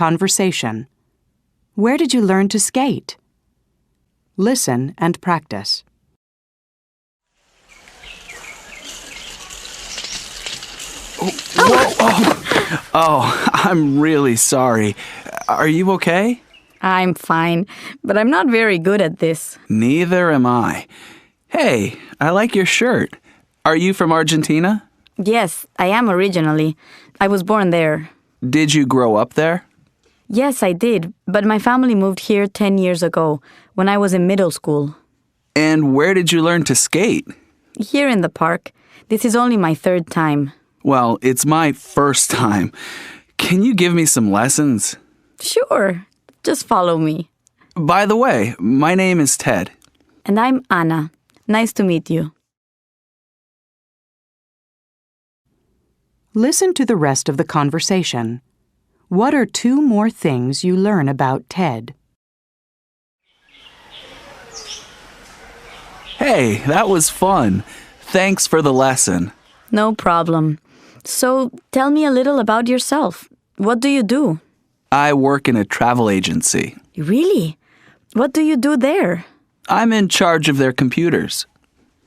conversation. Where did you learn to skate? Listen and practice. Oh, I'm really sorry. Are you okay? I'm fine, but I'm not very good at this. Neither am I. Hey, I like your shirt. Are you from Argentina? Yes, I am originally. I was born there. Did you grow up there? Yes, I did, but my family moved here 10 years ago, when I was in middle school. And where did you learn to skate? Here in the park. This is only my third time. Well, it's my first time. Can you give me some lessons? Sure, just follow me. By the way, my name is Ted. And I'm Anna. Nice to meet you. Listen to the rest of the conversation. What are 2 more things you learn about Ted? Hey, that was fun. Thanks for the lesson. No problem. So, tell me a little about yourself. What do you do? I work in a travel agency. Really? What do you do there? I'm in charge of their computers.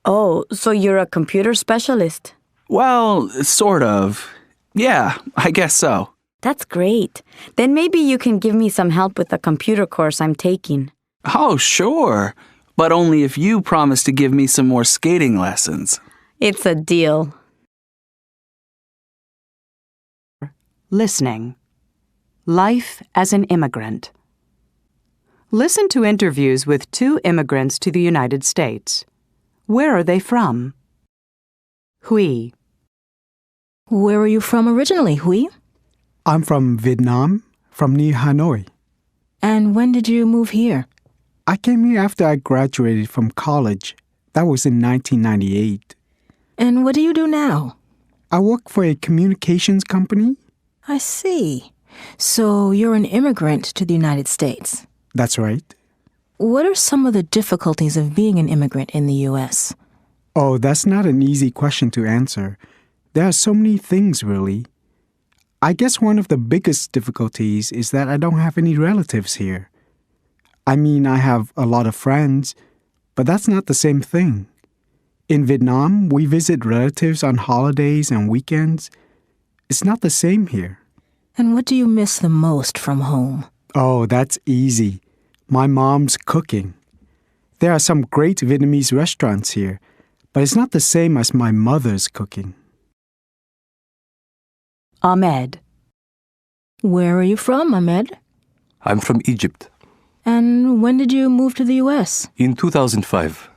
Oh, so you're a computer specialist? Well, sort of. Yeah, I guess so. That's great. Then maybe you can give me some help with the computer course I'm taking. Oh, sure. But only if you promise to give me some more skating lessons. It's a deal. Listening. Life as an immigrant. Listen to interviews with 2 immigrants to the United States. Where are they from? Huy. Where are you from originally, Huy? I'm from Vietnam, from near Hanoi. And when did you move here? I came here after I graduated from college. That was in 1998. And what do you do now? I work for a communications company. I see. So you're an immigrant to the United States. That's right. What are some of the difficulties of being an immigrant in the U.S.? Oh, that's not an easy question to answer. There are so many things, really. I guess one of the biggest difficulties is that I don't have any relatives here. I mean, I have a lot of friends, but that's not the same thing. In Vietnam, we visit relatives on holidays and weekends. It's not the same here. And what do you miss the most from home? Oh, that's easy. My mom's cooking. There are some great Vietnamese restaurants here, but it's not the same as my mother's cooking. Ahmed. Where are you from, Ahmed? I'm from Egypt. And when did you move to the U.S.? In 2005.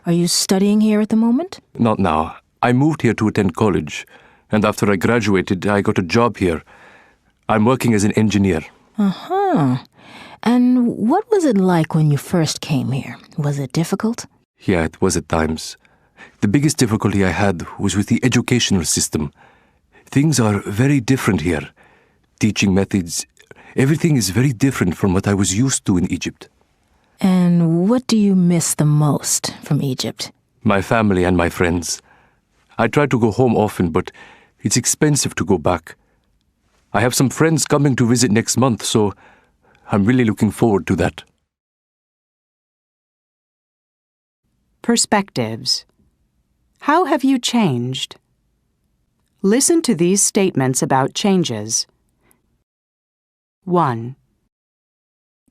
Are you studying here at the moment? Not now. I moved here to attend college, and after I graduated, I got a job here. I'm working as an engineer. Uh-huh. And what was it like when you first came here? Was it difficult? Yeah, it was at times. The biggest difficulty I had was with the educational system. Things are very different here. Teaching methods, everything is very different from what I was used to in Egypt. And what do you miss the most from Egypt? My family and my friends. I try to go home often, but it's expensive to go back. I have some friends coming to visit next month, so I'm really looking forward to that. Perspectives. How have you changed? Listen to these statements about changes. 1.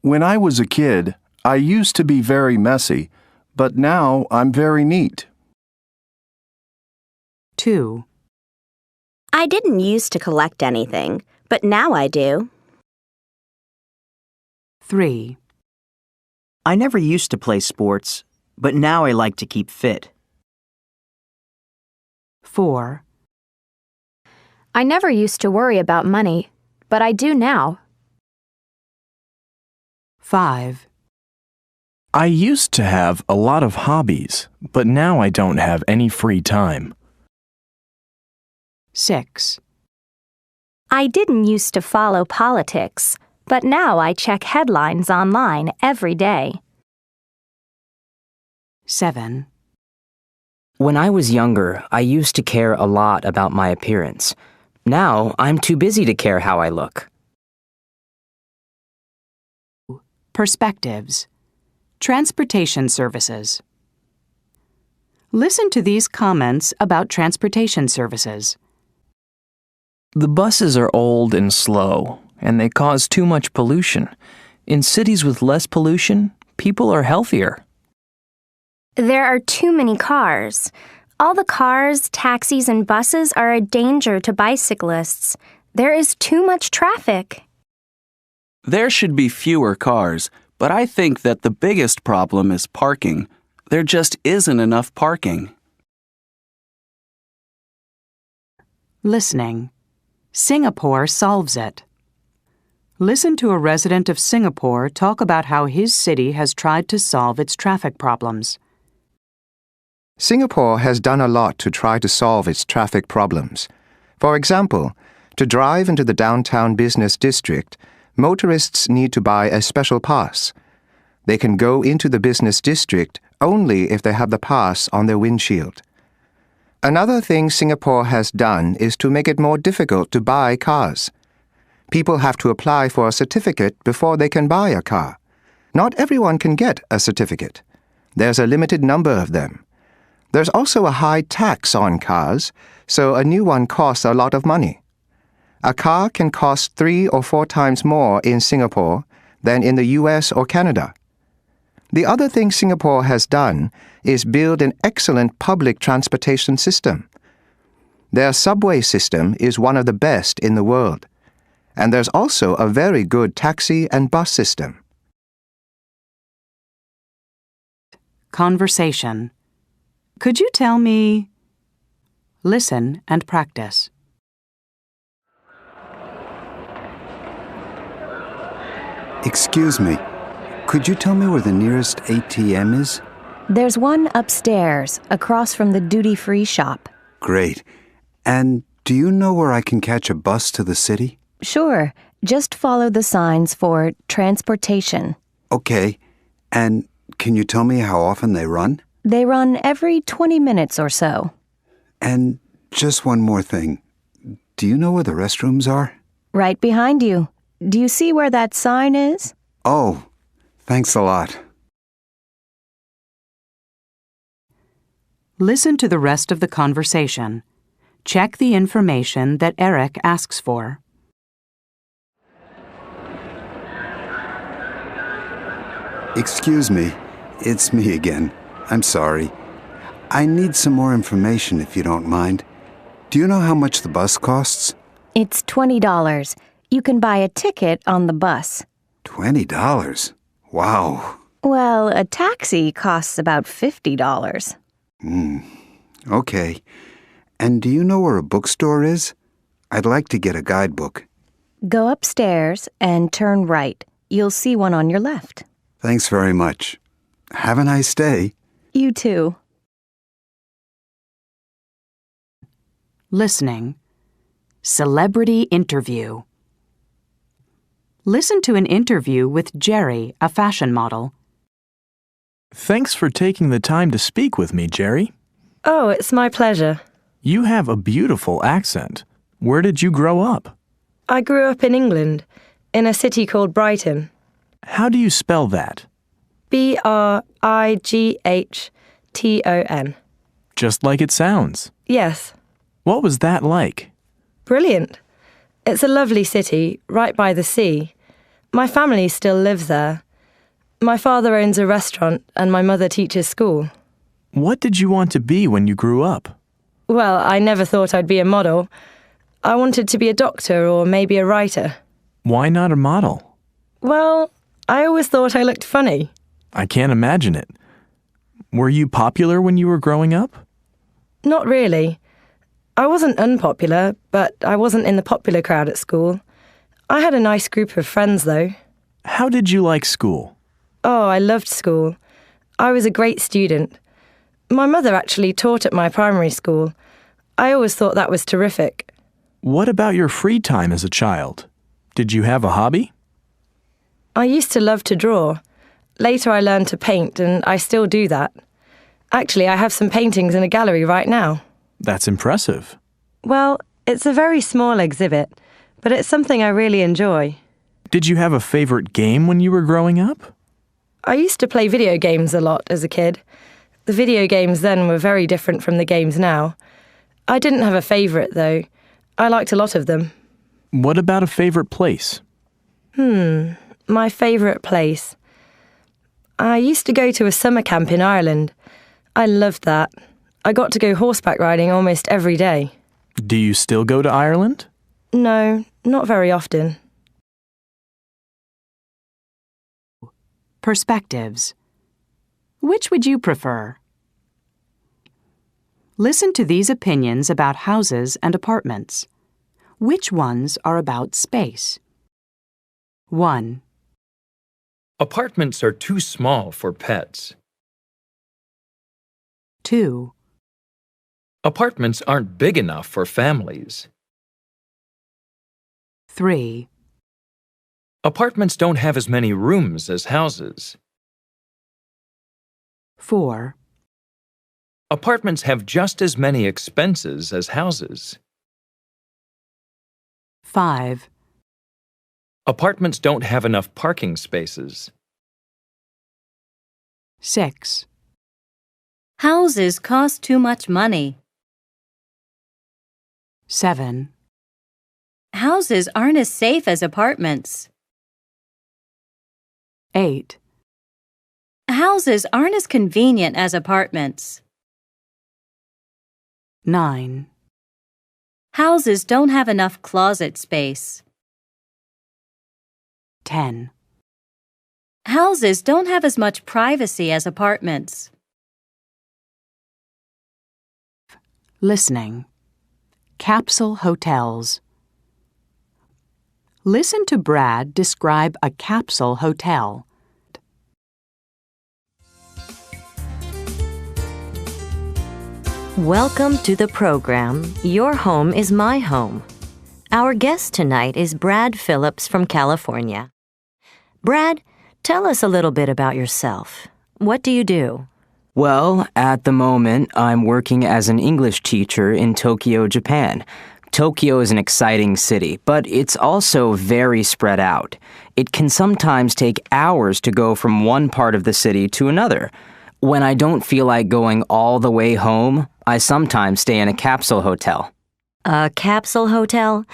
When I was a kid, I used to be very messy, but now I'm very neat. 2. I didn't used to collect anything, but now I do. 3. I never used to play sports, but now I like to keep fit. 4. I never used to worry about money, but I do now. 5. I used to have a lot of hobbies, but now I don't have any free time. 6. I didn't used to follow politics, but now I check headlines online every day. 7. When I was younger, I used to care a lot about my appearance. Now, I'm too busy to care how I look. Perspectives. Transportation services. Listen to these comments about transportation services. The buses are old and slow, and they cause too much pollution. In cities with less pollution, people are healthier. There are too many cars. All the cars, taxis, and buses are a danger to bicyclists. There is too much traffic. There should be fewer cars, but I think that the biggest problem is parking. There just isn't enough parking. Listening. Singapore solves it. Listen to a resident of Singapore talk about how his city has tried to solve its traffic problems. Singapore has done a lot to try to solve its traffic problems. For example, to drive into the downtown business district, motorists need to buy a special pass. They can go into the business district only if they have the pass on their windshield. Another thing Singapore has done is to make it more difficult to buy cars. People have to apply for a certificate before they can buy a car. Not everyone can get a certificate. There's a limited number of them. There's also a high tax on cars, so a new one costs a lot of money. A car can cost 3 or 4 times more in Singapore than in the US or Canada. The other thing Singapore has done is build an excellent public transportation system. Their subway system is one of the best in the world. And there's also a very good taxi and bus system. Conversation. Could you tell me? Listen and practice. Excuse me, could you tell me where the nearest ATM is? There's one upstairs, across from the duty-free shop. Great. And do you know where I can catch a bus to the city? Sure. Just follow the signs for transportation. Okay. And can you tell me how often they run? They run every 20 minutes or so. And just one more thing. Do you know where the restrooms are? Right behind you. Do you see where that sign is? Oh, thanks a lot. Listen to the rest of the conversation. Check the information that Eric asks for. Excuse me, it's me again. I'm sorry. I need some more information if you don't mind. Do you know how much the bus costs? It's $20. You can buy a ticket on the bus. $20? Wow. Well, a taxi costs about $50. Okay. And do you know where a bookstore is? I'd like to get a guidebook. Go upstairs and turn right. You'll see one on your left. Thanks very much. Have a nice day. You too. Listening. Celebrity interview. Listen to an interview with Jerry, a fashion model. Thanks for taking the time to speak with me, Jerry. Oh, it's my pleasure. You have a beautiful accent. Where did you grow up? I grew up in England, in a city called Brighton. How do you spell that? Brighton. Just like it sounds. Yes. What was that like? Brilliant. It's a lovely city, right by the sea. My family still lives there. My father owns a restaurant and my mother teaches school. What did you want to be when you grew up? Well, I never thought I'd be a model. I wanted to be a doctor or maybe a writer. Why not a model? Well, I always thought I looked funny. I can't imagine it. Were you popular when you were growing up? Not really. I wasn't unpopular, but I wasn't in the popular crowd at school. I had a nice group of friends, though. How did you like school? Oh, I loved school. I was a great student. My mother actually taught at my primary school. I always thought that was terrific. What about your free time as a child? Did you have a hobby? I used to love to draw. Later I learned to paint, and I still do that. Actually, I have some paintings in a gallery right now. That's impressive. Well, it's a very small exhibit, but it's something I really enjoy. Did you have a favorite game when you were growing up? I used to play video games a lot as a kid. The video games then were very different from the games now. I didn't have a favourite, though. I liked a lot of them. What about a favorite place? My favourite place. I used to go to a summer camp in Ireland. I loved that. I got to go horseback riding almost every day. Do you still go to Ireland? No, not very often. Perspectives. Which would you prefer? Listen to these opinions about houses and apartments. Which ones are about space? 1. Apartments are too small for pets. 2. Apartments aren't big enough for families. 3. Apartments don't have as many rooms as houses. 4. Apartments have just as many expenses as houses. 5. Apartments don't have enough parking spaces. 6. Houses cost too much money. 7. Houses aren't as safe as apartments. 8. Houses aren't as convenient as apartments. 9. Houses don't have enough closet space. 10. Houses don't have as much privacy as apartments. Listening. Capsule hotels. Listen to Brad describe a capsule hotel. Welcome to the program, Your Home is My Home. Our guest tonight is Brad Phillips from California. Brad, tell us a little bit about yourself. What do you do? Well, at the moment, I'm working as an English teacher in Tokyo, Japan. Tokyo is an exciting city, but it's also very spread out. It can sometimes take hours to go from one part of the city to another. When I don't feel like going all the way home, I sometimes stay in a capsule hotel. A capsule hotel?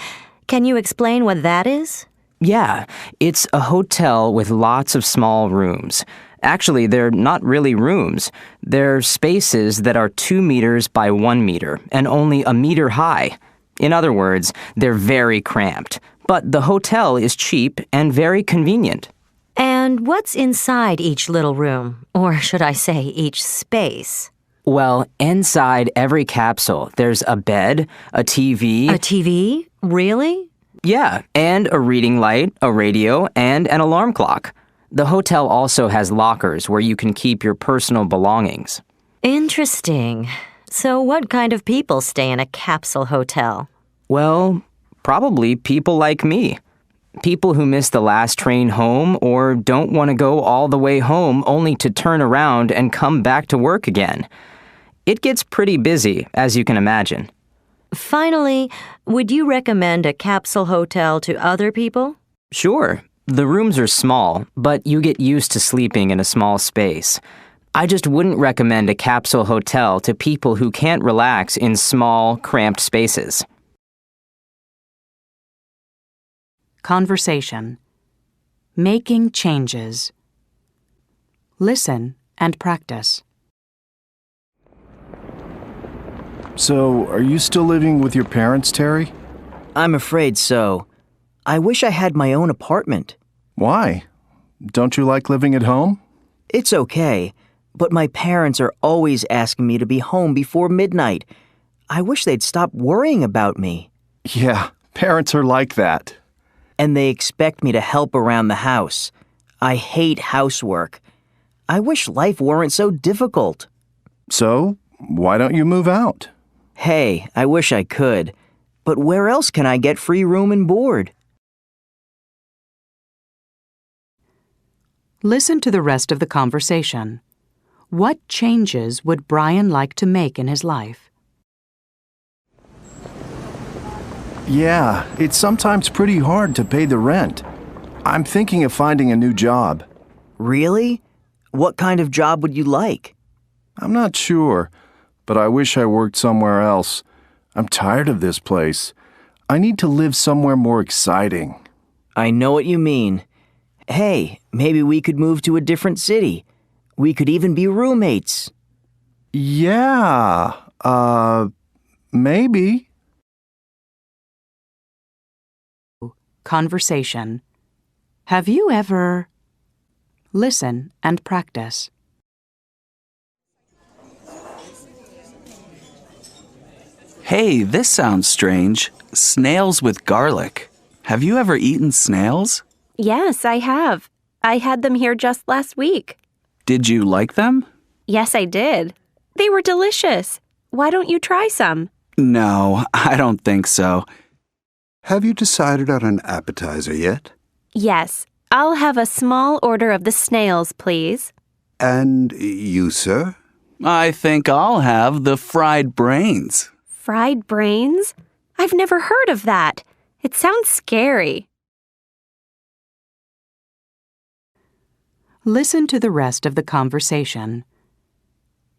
Can you explain what that is? Yeah, it's a hotel with lots of small rooms. Actually, they're not really rooms. They're spaces that are 2 meters by 1 meter and only a meter high. In other words, they're very cramped. But the hotel is cheap and very convenient. And what's inside each little room? Or should I say each space? Well, inside every capsule, there's a bed, a TV... A TV? Really? Yeah, and a reading light, a radio, and an alarm clock. The hotel also has lockers where you can keep your personal belongings. Interesting. So what kind of people stay in a capsule hotel? Well, probably people like me. People who miss the last train home or don't want to go all the way home only to turn around and come back to work again. It gets pretty busy, as you can imagine. Finally, would you recommend a capsule hotel to other people? Sure. The rooms are small, but you get used to sleeping in a small space. I just wouldn't recommend a capsule hotel to people who can't relax in small, cramped spaces. Conversation. Making changes. Listen and practice. So, are you still living with your parents, Terry? I'm afraid so. I wish I had my own apartment. Why? Don't you like living at home? It's okay, but my parents are always asking me to be home before midnight. I wish they'd stop worrying about me. Yeah, parents are like that. And they expect me to help around the house. I hate housework. I wish life weren't so difficult. So, why don't you move out? Hey, I wish I could. But where else can I get free room and board? Listen to the rest of the conversation. What changes would Brian like to make in his life? Yeah, it's sometimes pretty hard to pay the rent. I'm thinking of finding a new job. Really? What kind of job would you like? I'm not sure, but I wish I worked somewhere else. I'm tired of this place. I need to live somewhere more exciting. I know what you mean. Hey, maybe we could move to a different city. We could even be roommates. Yeah, maybe. Conversation. Have you ever... Listen and practice. Hey, this sounds strange. Snails with garlic. Have you ever eaten snails? Yes, I have. I had them here just last week. Did you like them? Yes, I did. They were delicious. Why don't you try some? No, I don't think so. Have you decided on an appetizer yet? Yes. I'll have a small order of the snails, please. And you, sir? I think I'll have the fried brains. Fried brains? I've never heard of that. It sounds scary. Listen to the rest of the conversation.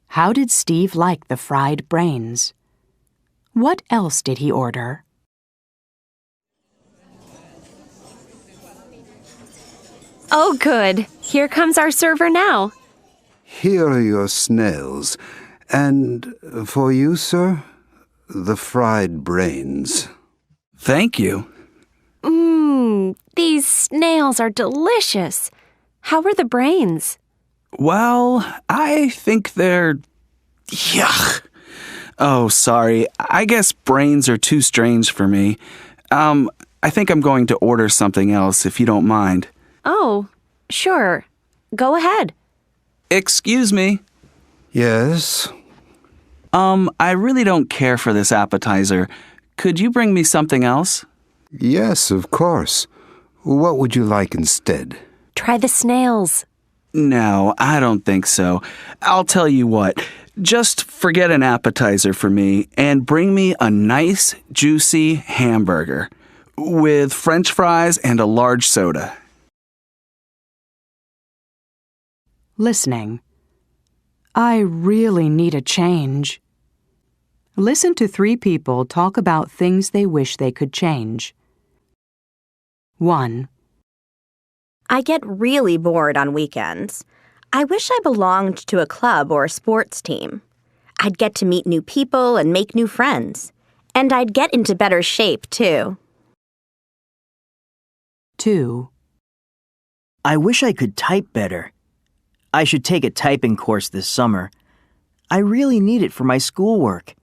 How did Steve like the fried brains? What else did he order? Oh, good. Here comes our server now. Here are your snails. And for you, sir, the fried brains. Thank you. These snails are delicious. How are the brains? Well, I think they're... Yuck. Oh, sorry. I guess brains are too strange for me. I think I'm going to order something else, if you don't mind. Oh, sure. Go ahead. Excuse me. Yes? I really don't care for this appetizer. Could you bring me something else? Yes, of course. What would you like instead? Try the snails. No, I don't think so. I'll tell you what. Just forget an appetizer for me and bring me a nice, juicy hamburger with French fries and a large soda. Listening. I really need a change. Listen to 3 people talk about things they wish they could change. 1. I get really bored on weekends. I wish I belonged to a club or a sports team. I'd get to meet new people and make new friends. And I'd get into better shape, too. 2. I wish I could type better. I should take a typing course this summer. I really need it for my schoolwork.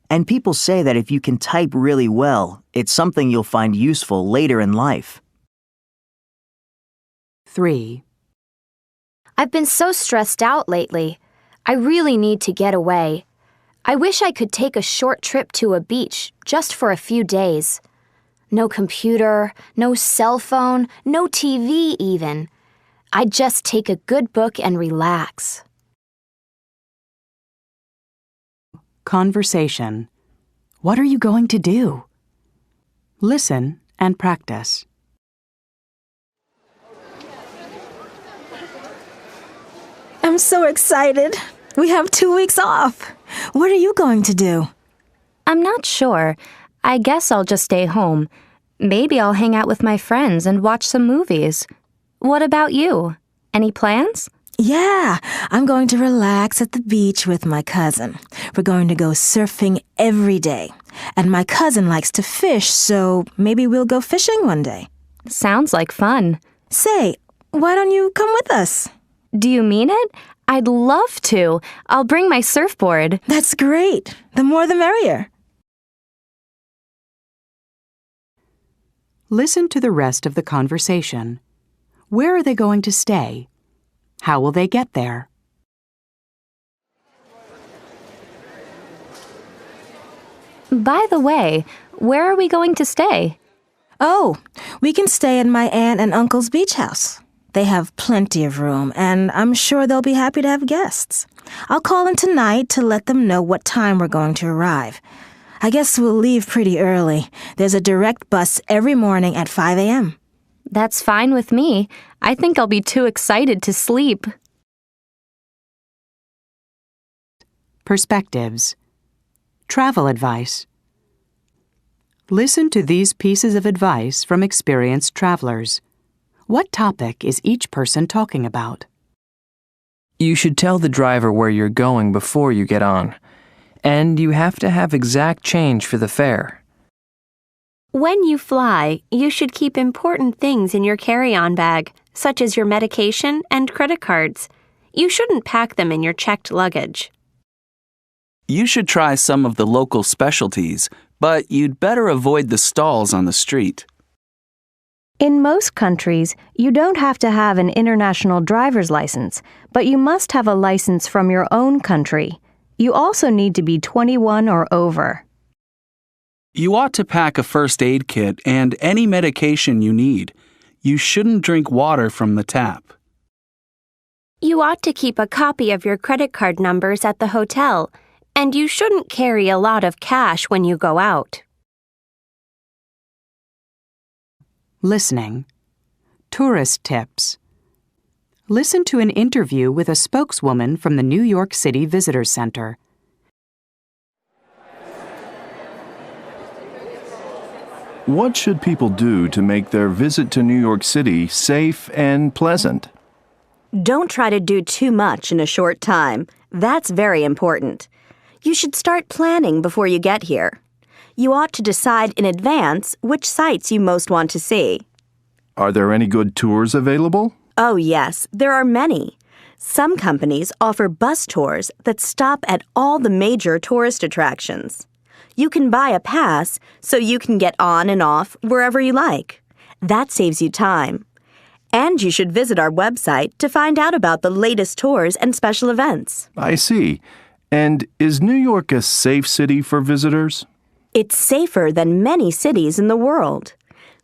And people say that if you can type really well, it's something you'll find useful later in life. 3. I've been so stressed out lately. I really need to get away. I wish I could take a short trip to a beach just for a few days. No computer, no cell phone, no TV even. I'd just take a good book and relax. Conversation. What are you going to do? Listen and practice. I'm so excited. We have 2 weeks off. What are you going to do? I'm not sure. I guess I'll just stay home. Maybe I'll hang out with my friends and watch some movies. What about you? Any plans? Yeah, I'm going to relax at the beach with my cousin. We're going to go surfing every day. And my cousin likes to fish, so maybe we'll go fishing one day. Sounds like fun. Say, why don't you come with us? Do you mean it? I'd love to. I'll bring my surfboard. That's great. The more the merrier. Listen to the rest of the conversation. Where are they going to stay? How will they get there? By the way, where are we going to stay? Oh, we can stay at my aunt and uncle's beach house. They have plenty of room, and I'm sure they'll be happy to have guests. I'll call them tonight to let them know what time we're going to arrive. I guess we'll leave pretty early. There's a direct bus every morning at 5 a.m. That's fine with me. I think I'll be too excited to sleep. Perspectives. Travel advice. Listen to these pieces of advice from experienced travelers. What topic is each person talking about? You should tell the driver where you're going before you get on. And you have to have exact change for the fare. When you fly, you should keep important things in your carry-on bag, such as your medication and credit cards. You shouldn't pack them in your checked luggage. You should try some of the local specialties, but you'd better avoid the stalls on the street. In most countries, you don't have to have an international driver's license, but you must have a license from your own country. You also need to be 21 or over. You ought to pack a first aid kit and any medication you need. You shouldn't drink water from the tap. You ought to keep a copy of your credit card numbers at the hotel, and you shouldn't carry a lot of cash when you go out. Listening. Tourist tips. Listen to an interview with a spokeswoman from the New York City Visitor Center. What should people do to make their visit to New York City safe and pleasant? Don't try to do too much in a short time. That's very important. You should start planning before you get here. You ought to decide in advance which sites you most want to see. Are there any good tours available? Oh, yes, there are many. Some companies offer bus tours that stop at all the major tourist attractions. You can buy a pass so you can get on and off wherever you like. That saves you time. And you should visit our website to find out about the latest tours and special events. I see. And is New York a safe city for visitors? It's safer than many cities in the world.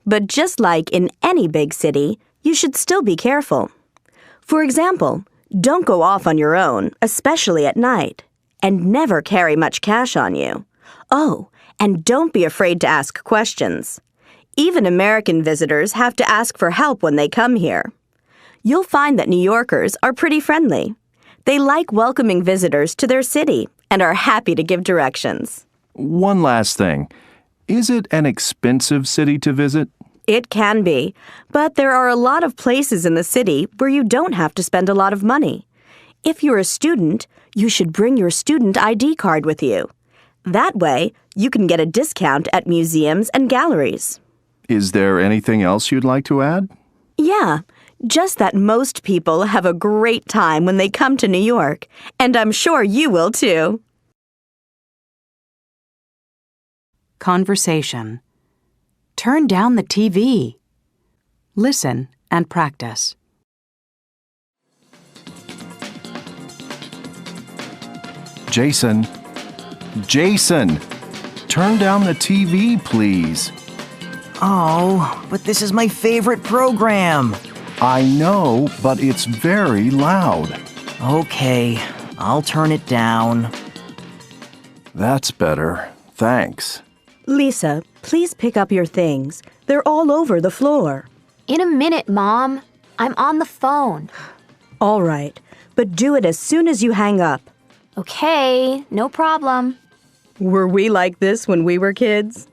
But just like in any big city, you should still be careful. For example, don't go off on your own, especially at night. And never carry much cash on you. Oh, and don't be afraid to ask questions. Even American visitors have to ask for help when they come here. You'll find that New Yorkers are pretty friendly. They like welcoming visitors to their city and are happy to give directions. One last thing. Is it an expensive city to visit? It can be, but there are a lot of places in the city where you don't have to spend a lot of money. If you're a student, you should bring your student ID card with you. That way, you can get a discount at museums and galleries. Is there anything else you'd like to add? Yeah, just that most people have a great time when they come to New York, and I'm sure you will too. Conversation. Turn down the TV. Listen and practice. Jason, turn down the TV, please. Oh, but this is my favorite program. I know, but it's very loud. Okay, I'll turn it down. That's better. Thanks. Lisa, please pick up your things. They're all over the floor. In a minute, Mom. I'm on the phone. All right, but do it as soon as you hang up. Okay, no problem. Were we like this when we were kids?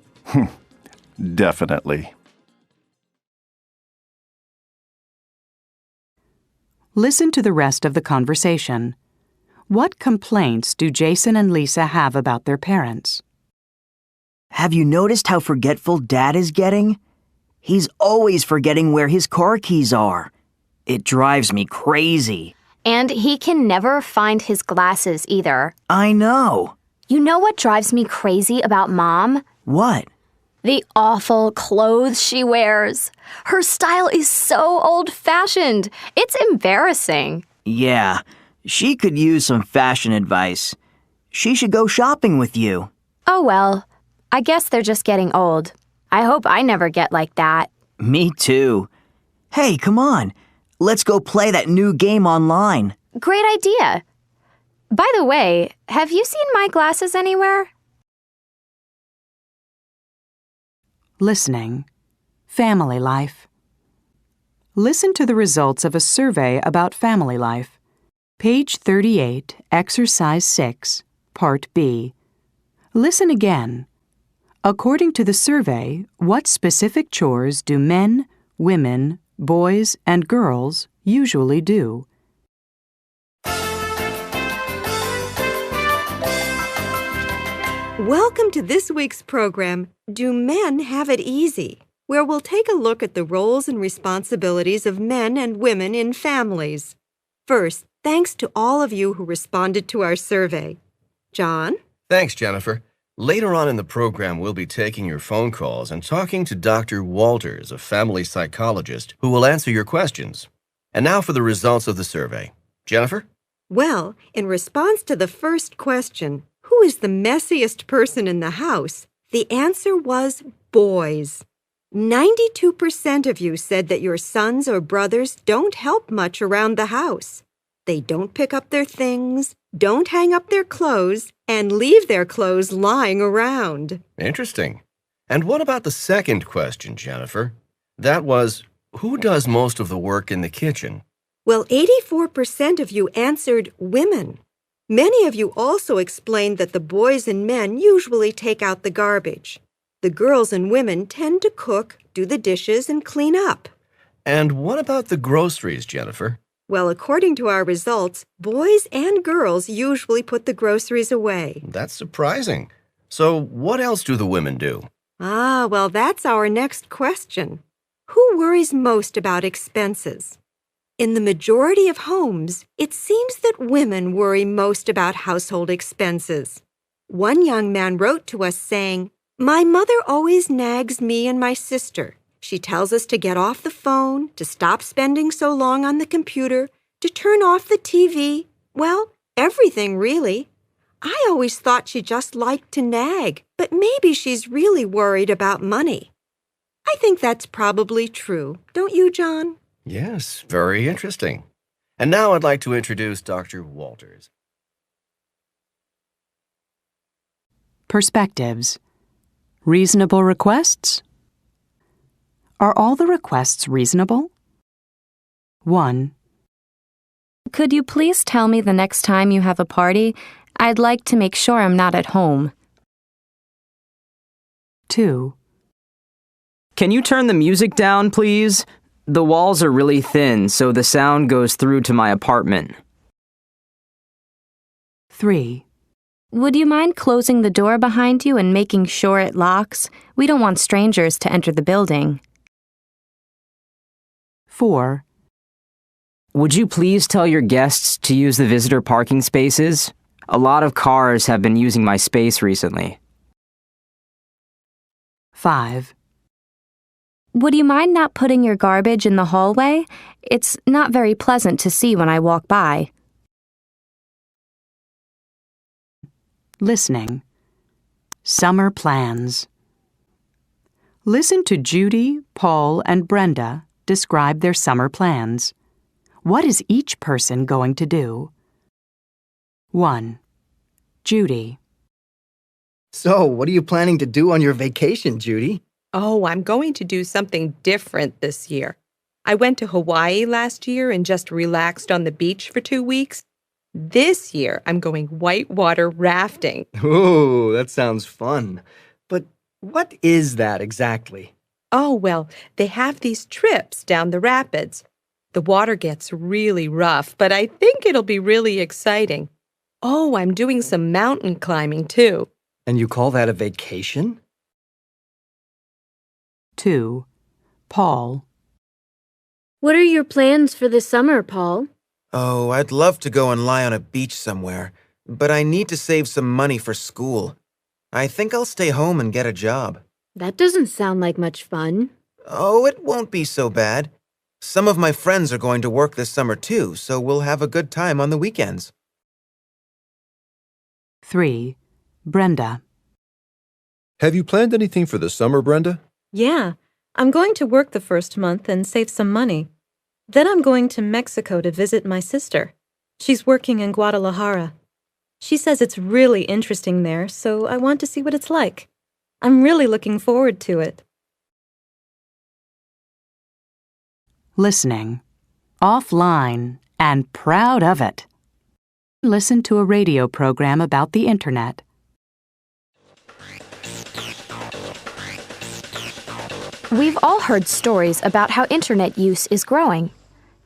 Definitely. Listen to the rest of the conversation. What complaints do Jason and Lisa have about their parents? Have you noticed how forgetful Dad is getting? He's always forgetting where his car keys are. It drives me crazy. And he can never find his glasses either. I know. You know what drives me crazy about Mom? What? The awful clothes she wears. Her style is so old-fashioned. It's embarrassing. Yeah, she could use some fashion advice. She should go shopping with you. Oh well, I guess they're just getting old. I hope I never get like that. Me too. Hey, come on. Let's go play that new game online. Great idea. By the way, have you seen my glasses anywhere? Listening. Family life. Listen to the results of a survey about family life. Page 38, Exercise 6, Part B. Listen again. According to the survey, what specific chores do men, women, boys, and girls usually do? Welcome to this week's program, Do Men Have It Easy?, where we'll take a look at the roles and responsibilities of men and women in families. First, thanks to all of you who responded to our survey. John? Thanks, Jennifer. Later on in the program, we'll be taking your phone calls and talking to Dr. Walters, a family psychologist, who will answer your questions. And now for the results of the survey. Jennifer? Well, in response to the first question, who is the messiest person in the house? The answer was boys. 92% of you said that your sons or brothers don't help much around the house. They don't pick up their things, don't hang up their clothes, and leave their clothes lying around. Interesting. And what about the second question, Jennifer? That was, who does most of the work in the kitchen? Well, 84% of you answered women. Many of you also explained that the boys and men usually take out the garbage. The girls and women tend to cook, do the dishes, and clean up. And what about the groceries, Jennifer? Well, according to our results, boys and girls usually put the groceries away. That's surprising. So what else do the women do? Well, that's our next question. Who worries most about expenses? In the majority of homes, it seems that women worry most about household expenses. One young man wrote to us saying, "My mother always nags me and my sister. She tells us to get off the phone, to stop spending so long on the computer, to turn off the TV. Well, everything really. I always thought she just liked to nag, but maybe she's really worried about money." I think that's probably true, don't you, John? Yes, very interesting. And now I'd like to introduce Dr. Walters. Perspectives. Reasonable requests? Are all the requests reasonable? 1. Could you please tell me the next time you have a party? I'd like to make sure I'm not at home. 2. Can you turn the music down, please? The walls are really thin, so the sound goes through to my apartment. 3. Would you mind closing the door behind you and making sure it locks? We don't want strangers to enter the building. 4. Would you please tell your guests to use the visitor parking spaces? A lot of cars have been using my space recently. 5. Would you mind not putting your garbage in the hallway? It's not very pleasant to see when I walk by. Listening. Summer plans. Listen to Judy, Paul, and Brenda describe their summer plans. What is each person going to do? 1. Judy. So, what are you planning to do on your vacation, Judy? Oh, I'm going to do something different this year. I went to Hawaii last year and just relaxed on the beach for 2 weeks. This year, I'm going whitewater rafting. Ooh, that sounds fun. But what is that exactly? Oh, well, they have these trips down the rapids. The water gets really rough, but I think it'll be really exciting. Oh, I'm doing some mountain climbing, too. And you call that a vacation? 2. Paul. What are your plans for the summer, Paul? Oh, I'd love to go and lie on a beach somewhere, but I need to save some money for school. I think I'll stay home and get a job. That doesn't sound like much fun. Oh, it won't be so bad. Some of my friends are going to work this summer too, so we'll have a good time on the weekends. 3. Brenda. Have you planned anything for the summer, Brenda? Yeah, I'm going to work the first month and save some money. Then I'm going to Mexico to visit my sister. She's working in Guadalajara. She says it's really interesting there, so I want to see what it's like. I'm really looking forward to it. listening, offline, and proud of it. Listen to a radio program about the Internet. We've all heard stories about how Internet use is growing.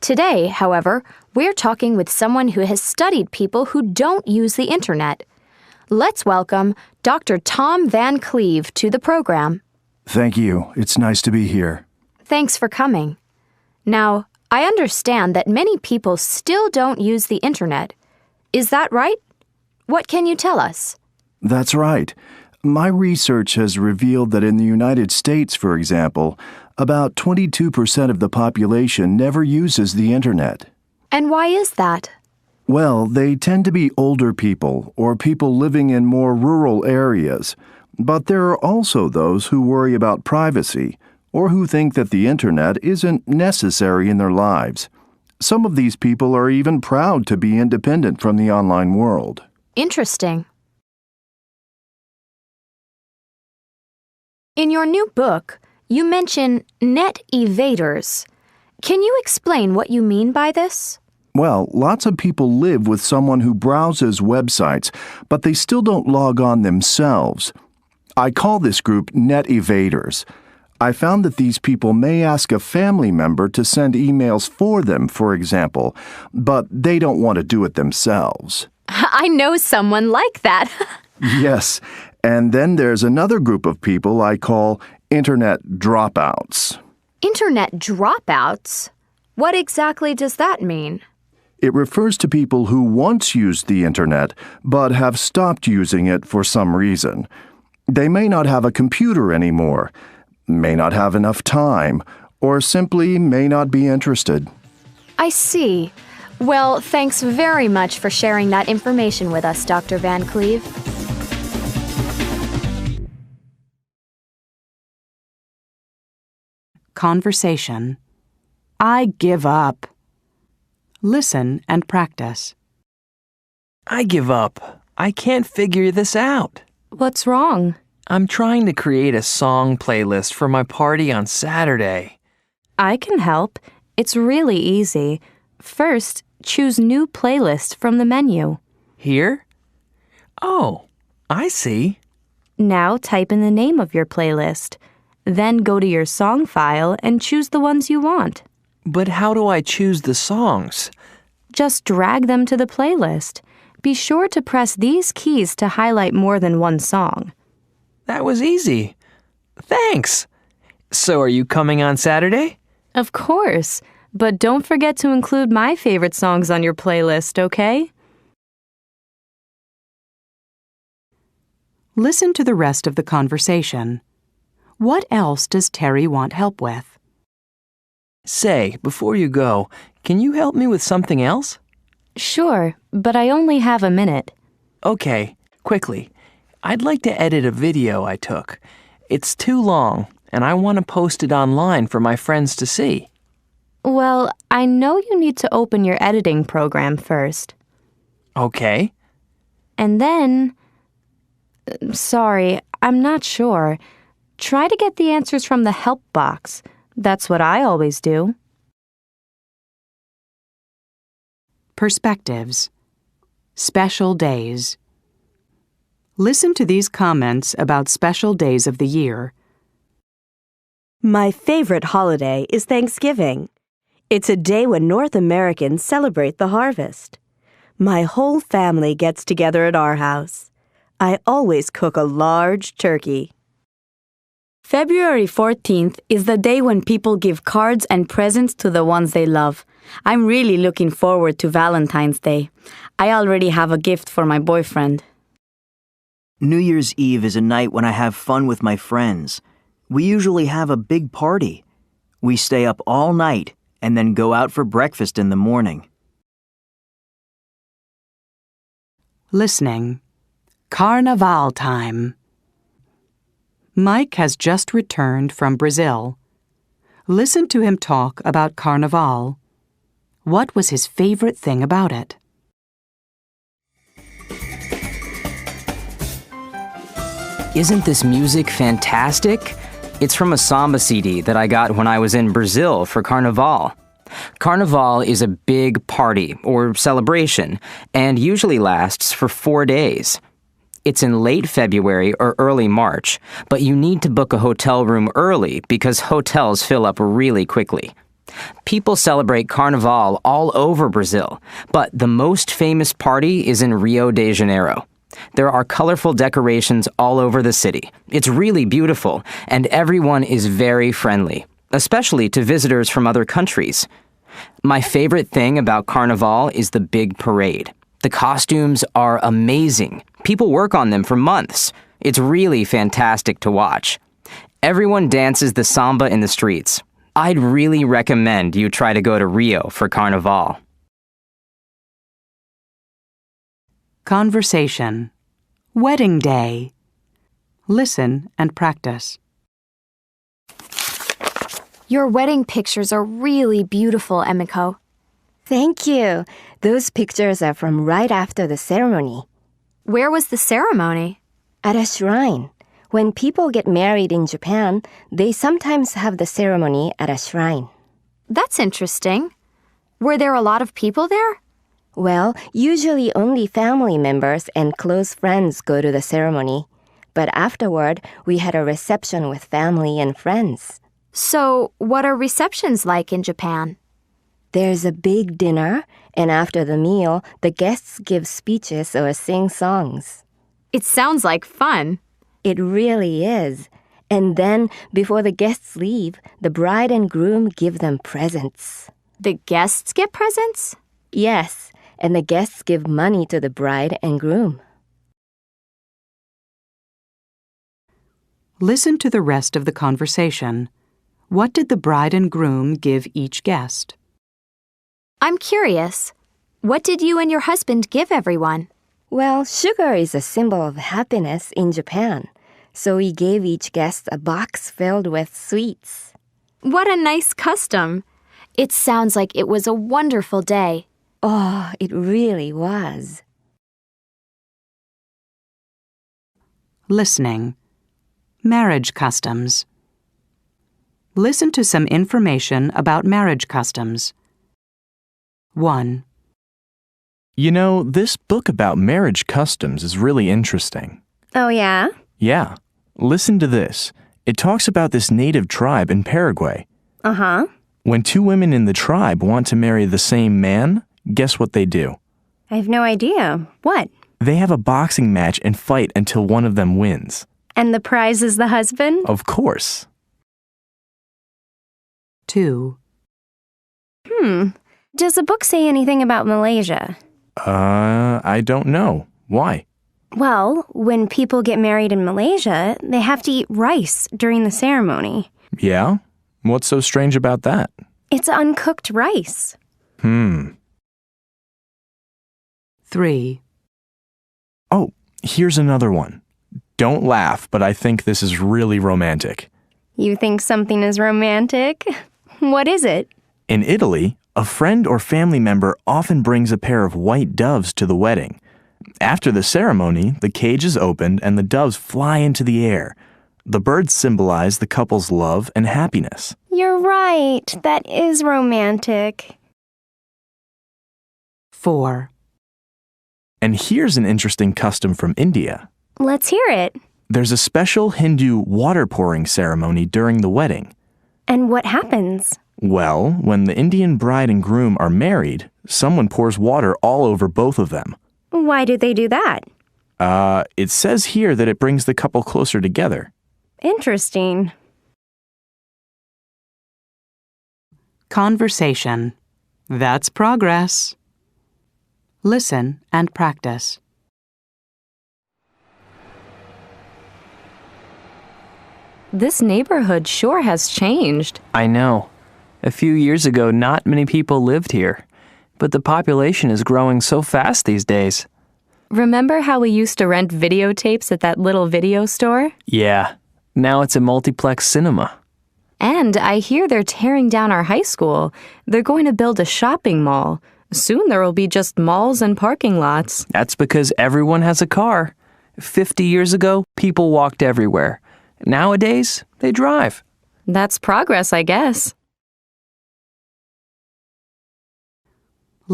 Today, however, we're talking with someone who has studied people who don't use the Internet. Let's welcome Dr. Tom Van Cleve to the program. Thank you. It's nice to be here. Thanks for coming. Now, I understand that many people still don't use the Internet. Is that right? What can you tell us? That's right. My research has revealed that in the United States, for example, about 22% of the population never uses the Internet. And why is that? Well, they tend to be older people or people living in more rural areas. But there are also those who worry about privacy or who think that the Internet isn't necessary in their lives. Some of these people are even proud to be independent from the online world. Interesting. In your new book, you mention net evaders. Can you explain what you mean by this? Well, lots of people live with someone who browses websites, but they still don't log on themselves. I call this group net evaders. I found that these people may ask a family member to send emails for them, for example, but they don't want to do it themselves. I know someone like that. Yes, and then there's another group of people I call Internet dropouts. Internet dropouts? What exactly does that mean? It refers to people who once used the Internet, but have stopped using it for some reason. They may not have a computer anymore, may not have enough time, or simply may not be interested. I see. Well, thanks very much for sharing that information with us, Dr. Van Cleve. Conversation. I give up. Listen and practice. I give up. I can't figure this out. What's wrong? I'm trying to create a song playlist for my party on Saturday. I can help. It's really easy. First, choose New Playlist from the menu. Here? Oh, I see. Now type in the name of your playlist. Then go to your song file and choose the ones you want. But how do I choose the songs? Just drag them to the playlist. Be sure to press these keys to highlight more than one song. That was easy. Thanks. So are you coming on Saturday? Of course, but don't forget to include my favorite songs on your playlist, okay? Listen to the rest of the conversation. What else does Terry want help with? Say, before you go, can you help me with something else? Sure, but I only have a minute. Okay, quickly. I'd like to edit a video I took. It's too long, and I want to post it online for my friends to see. Well, I know you need to open your editing program first. Okay. And then... Sorry, I'm not sure. Try to get the answers from the help box. That's what I always do. Perspectives. Special days. Listen to these comments about special days of the year. My favorite holiday is Thanksgiving. It's a day when North Americans celebrate the harvest. My whole family gets together at our house. I always cook a large turkey. February 14th is the day when people give cards and presents to the ones they love. I'm really looking forward to Valentine's Day. I already have a gift for my boyfriend. New Year's Eve is a night when I have fun with my friends. We usually have a big party. We stay up all night and then go out for breakfast in the morning. Listening. Carnaval time. Mike has just returned from Brazil. Listen to him talk about Carnaval. What was his favorite thing about it? Isn't this music fantastic? It's from a samba CD that I got when I was in Brazil for Carnaval. Carnival is a big party or celebration and usually lasts for 4 days. It's in late February or early March, but you need to book a hotel room early because hotels fill up really quickly. People celebrate Carnival all over Brazil, but the most famous party is in Rio de Janeiro. There are colorful decorations all over the city. It's really beautiful, and everyone is very friendly, especially to visitors from other countries. My favorite thing about Carnival is the big parade. The costumes are amazing. People work on them for months. It's really fantastic to watch. Everyone dances the samba in the streets. I'd really recommend you try to go to Rio for Carnival. Conversation. Wedding day. Listen and practice. Your wedding pictures are really beautiful, Emiko. Thank you. Those pictures are from right after the ceremony. Where was the ceremony? At a shrine. When people get married in Japan, they sometimes have the ceremony at a shrine. That's interesting. Were there a lot of people there? Well, usually only family members and close friends go to the ceremony. But afterward, we had a reception with family and friends. So, what are receptions like in Japan? There's a big dinner, and after the meal, the guests give speeches or sing songs. It sounds like fun. It really is. And then, before the guests leave, the bride and groom give them presents. The guests get presents? Yes, and the guests give money to the bride and groom. Listen to the rest of the conversation. What did the bride and groom give each guest? I'm curious. What did you and your husband give everyone? Well, sugar is a symbol of happiness in Japan, so we gave each guest a box filled with sweets. What a nice custom. It sounds like it was a wonderful day. Oh, it really was. Listening. Marriage customs. Listen to some information about marriage customs. 1. You know, this book about marriage customs is really interesting. Oh, yeah? Yeah. Listen to this. It talks about this native tribe in Paraguay. Uh-huh. When two women in the tribe want to marry the same man, guess what they do? I have no idea. What? They have a boxing match and fight until one of them wins. And the prize is the husband? Of course. 2. Does the book say anything about Malaysia? I don't know. Why? Well, when people get married in Malaysia, they have to eat rice during the ceremony. Yeah? What's so strange about that? It's uncooked rice. 3. Oh, here's another one. Don't laugh, but I think this is really romantic. You think something is romantic? What is it? In Italy, a friend or family member often brings a pair of white doves to the wedding. After the ceremony, the cage is opened and the doves fly into the air. The birds symbolize the couple's love and happiness. You're right. That is romantic. 4. And here's an interesting custom from India. Let's hear it. There's a special Hindu water pouring ceremony during the wedding. And what happens? Well, when the Indian bride and groom are married, someone pours water all over both of them. Why do they do that? It says here that it brings the couple closer together. Interesting. Conversation. That's progress. Listen and practice. This neighborhood sure has changed. I know. A few years ago, not many people lived here, but the population is growing so fast these days. Remember how we used to rent videotapes at that little video store? Yeah, now it's a multiplex cinema. And I hear they're tearing down our high school. They're going to build a shopping mall. Soon there will be just malls and parking lots. That's because everyone has a car. 50 years ago, people walked everywhere. Nowadays, they drive. That's progress, I guess.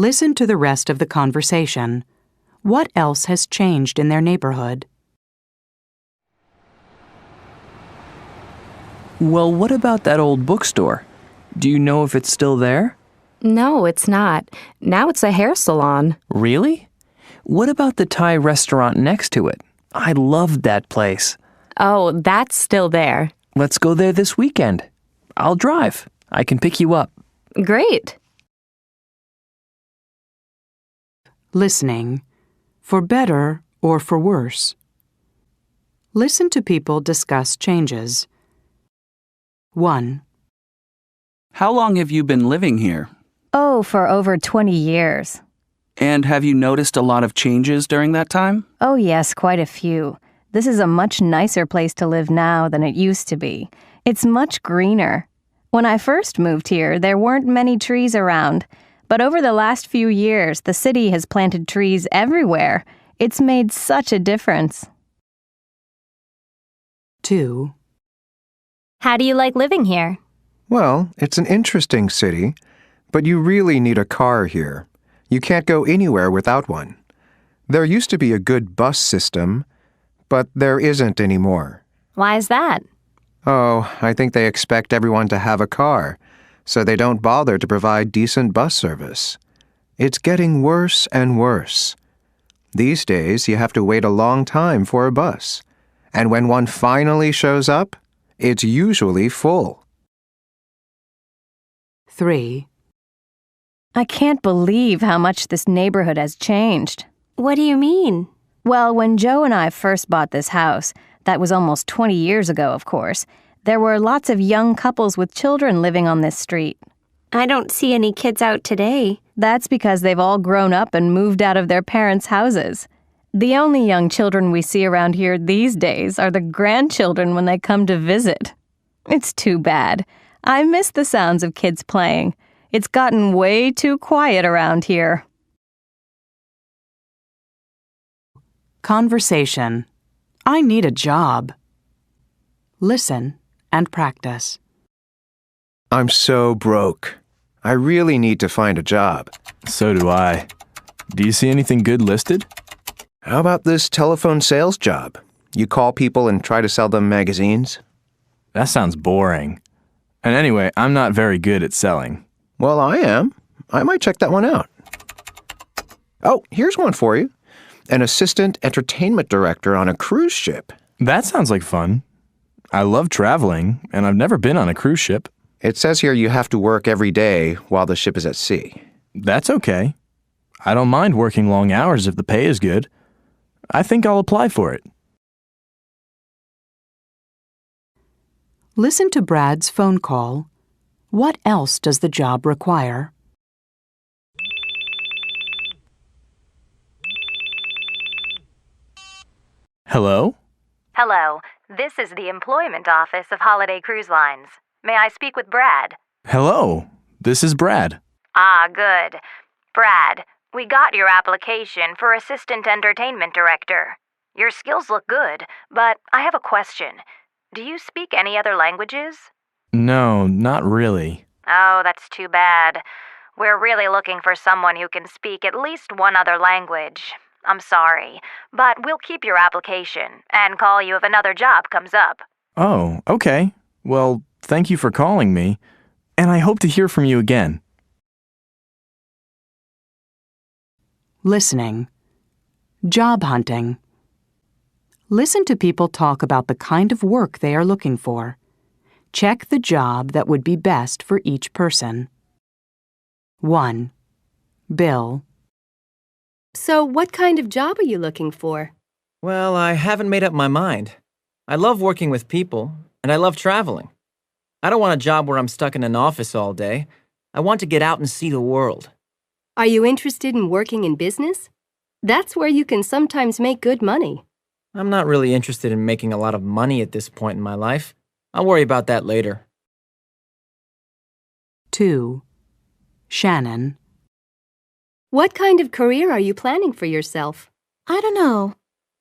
Listen to the rest of the conversation. What else has changed in their neighborhood? Well, what about that old bookstore? Do you know if it's still there? No, it's not. Now it's a hair salon. Really? What about the Thai restaurant next to it? I loved that place. Oh, that's still there. Let's go there this weekend. I'll drive. I can pick you up. Great. Listening. For better or for worse. Listen to people discuss changes. 1. How long have you been living here? Oh, for over 20 years. And have you noticed a lot of changes during that time? Oh, yes, quite a few. This is a much nicer place to live now than it used to be. It's much greener. When I first moved here, there weren't many trees around. But over the last few years, the city has planted trees everywhere. It's made such a difference. 2. How do you like living here? Well, it's an interesting city, but you really need a car here. You can't go anywhere without one. There used to be a good bus system, but there isn't anymore. Why is that? Oh, I think they expect everyone to have a car, so they don't bother to provide decent bus service. It's getting worse and worse. These days, you have to wait a long time for a bus, and when one finally shows up, it's usually full. 3. I can't believe how much this neighborhood has changed. What do you mean? Well, when Joe and I first bought this house, that was almost 20 years ago, of course, there were lots of young couples with children living on this street. I don't see any kids out today. That's because they've all grown up and moved out of their parents' houses. The only young children we see around here these days are the grandchildren when they come to visit. It's too bad. I miss the sounds of kids playing. It's gotten way too quiet around here. Conversation. I need a job. Listen and practice. I'm so broke. I really need to find a job. So do I. Do you see anything good listed? How about this telephone sales job? You call people and try to sell them magazines? That sounds boring. And anyway, I'm not very good at selling. Well, I am. I might check that one out. Oh, here's one for you. An assistant entertainment director on a cruise ship. That sounds like fun. I love traveling, and I've never been on a cruise ship. It says here you have to work every day while the ship is at sea. That's okay. I don't mind working long hours if the pay is good. I think I'll apply for it. Listen to Brad's phone call. What else does the job require? Hello? Hello. This is the employment office of Holiday Cruise Lines. May I speak with Brad? Hello. This is Brad. Ah, good. Brad, we got your application for assistant entertainment director. Your skills look good, but I have a question. Do you speak any other languages? No, not really. Oh, that's too bad. We're really looking for someone who can speak at least one other language. I'm sorry, but we'll keep your application and call you if another job comes up. Oh, okay. Well, thank you for calling me, and I hope to hear from you again. Listening. Job hunting. Listen to people talk about the kind of work they are looking for. Check the job that would be best for each person. 1. Bill. So, what kind of job are you looking for? Well, I haven't made up my mind. I love working with people, and I love traveling. I don't want a job where I'm stuck in an office all day. I want to get out and see the world. Are you interested in working in business? That's where you can sometimes make good money. I'm not really interested in making a lot of money at this point in my life. I'll worry about that later. 2. Shannon. What kind of career are you planning for yourself? I don't know.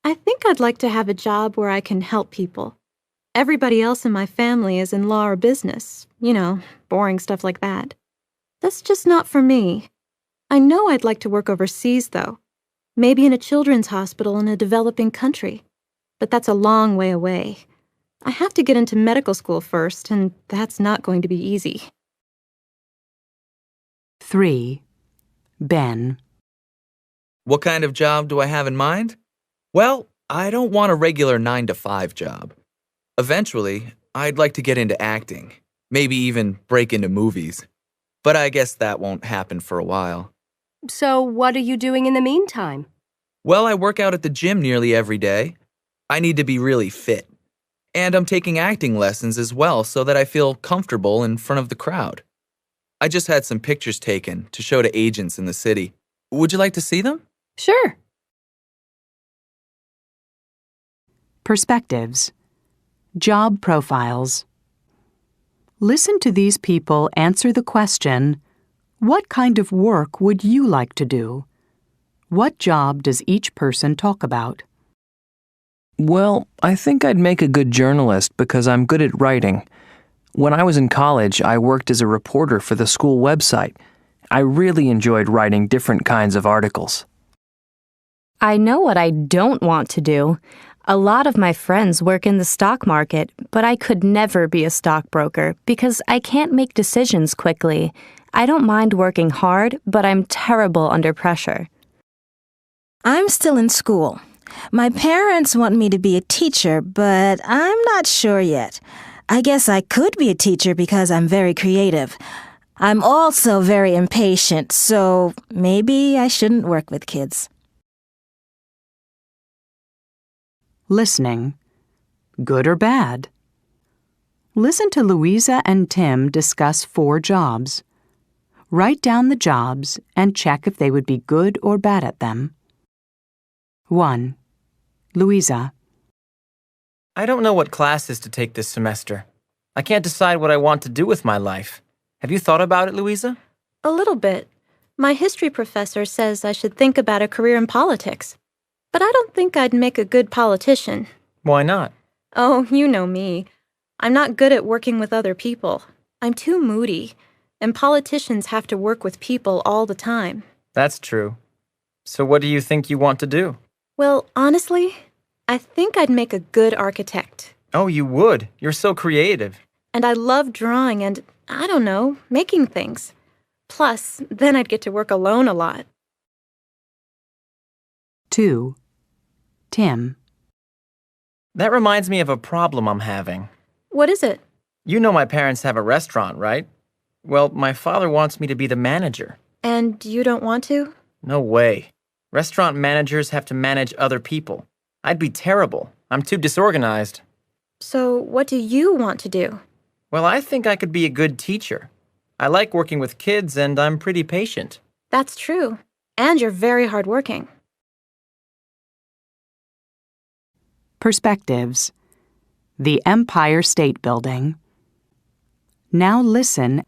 I think I'd like to have a job where I can help people. Everybody else in my family is in law or business. You know, boring stuff like that. That's just not for me. I know I'd like to work overseas, though. Maybe in a children's hospital in a developing country. But that's a long way away. I have to get into medical school first, and that's not going to be easy. 3. Ben. What kind of job do I have in mind? Well, I don't want a regular 9-to-5 job. Eventually, I'd like to get into acting, maybe even break into movies. But I guess that won't happen for a while. So, what are you doing in the meantime? Well, I work out at the gym nearly every day. I need to be really fit. And I'm taking acting lessons as well so that I feel comfortable in front of the crowd. I just had some pictures taken to show to agents in the city. Would you like to see them? Sure. Perspectives. Job profiles. Listen to these people answer the question, what kind of work would you like to do? What job does each person talk about? Well, I think I'd make a good journalist because I'm good at writing. When I was in college, I worked as a reporter for the school website. I really enjoyed writing different kinds of articles. I know what I don't want to do. A lot of my friends work in the stock market, but I could never be a stockbroker because I can't make decisions quickly. I don't mind working hard, but I'm terrible under pressure. I'm still in school. My parents want me to be a teacher, but I'm not sure yet. I guess I could be a teacher because I'm very creative. I'm also very impatient, so maybe I shouldn't work with kids. Listening. Good or bad? Listen to Louisa and Tim discuss 4 jobs. Write down the jobs and check if they would be good or bad at them. 1. Louisa. I don't know what classes to take this semester. I can't decide what I want to do with my life. Have you thought about it, Louisa? A little bit. My history professor says I should think about a career in politics. But I don't think I'd make a good politician. Why not? Oh, you know me. I'm not good at working with other people. I'm too moody, and politicians have to work with people all the time. That's true. So what do you think you want to do? Well, honestly, I think I'd make a good architect. Oh, you would. You're so creative. And I love drawing and, I don't know, making things. Plus, then I'd get to work alone a lot. 2. Tim. That reminds me of a problem I'm having. What is it? You know my parents have a restaurant, right? Well, my father wants me to be the manager. And you don't want to? No way. Restaurant managers have to manage other people. I'd be terrible. I'm too disorganized. So what do you want to do? Well, I think I could be a good teacher. I like working with kids and I'm pretty patient. That's true. And you're very hardworking. Perspectives. The Empire State Building. Now listen.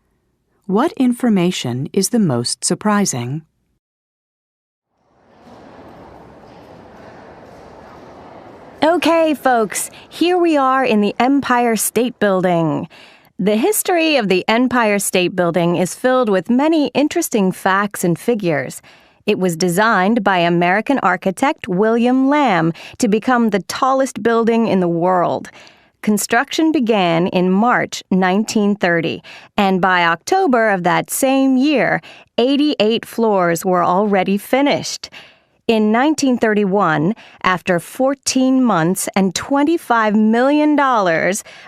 What information is the most surprising? Okay, folks, here we are in the Empire State Building. The history of the Empire State Building is filled with many interesting facts and figures. It was designed by American architect William Lamb to become the tallest building in the world. Construction began in March 1930, and by October of that same year, 88 floors were already finished. In 1931, after 14 months and $25 million,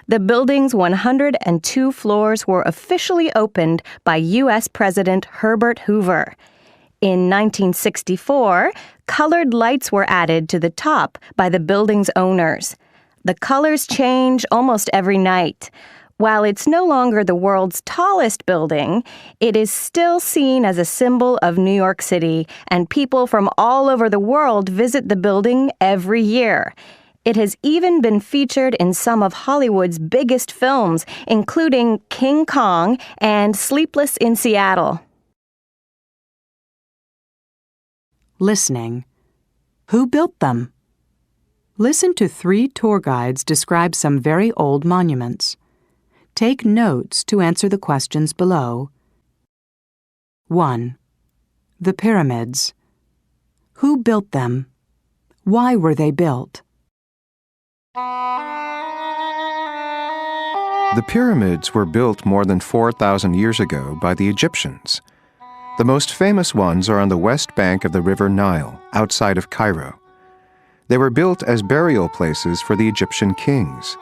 the building's 102 floors were officially opened by U.S. President Herbert Hoover. In 1964, colored lights were added to the top by the building's owners. The colors change almost every night. While it's no longer the world's tallest building, it is still seen as a symbol of New York City, and people from all over the world visit the building every year. It has even been featured in some of Hollywood's biggest films, including King Kong and Sleepless in Seattle. Listening. Who built them? Listen to 3 tour guides describe some very old monuments. Take notes to answer the questions below. 1. The pyramids. Who built them? Why were they built? The pyramids were built more than 4,000 years ago by the Egyptians. The most famous ones are on the west bank of the River Nile, outside of Cairo. They were built as burial places for the Egyptian kings.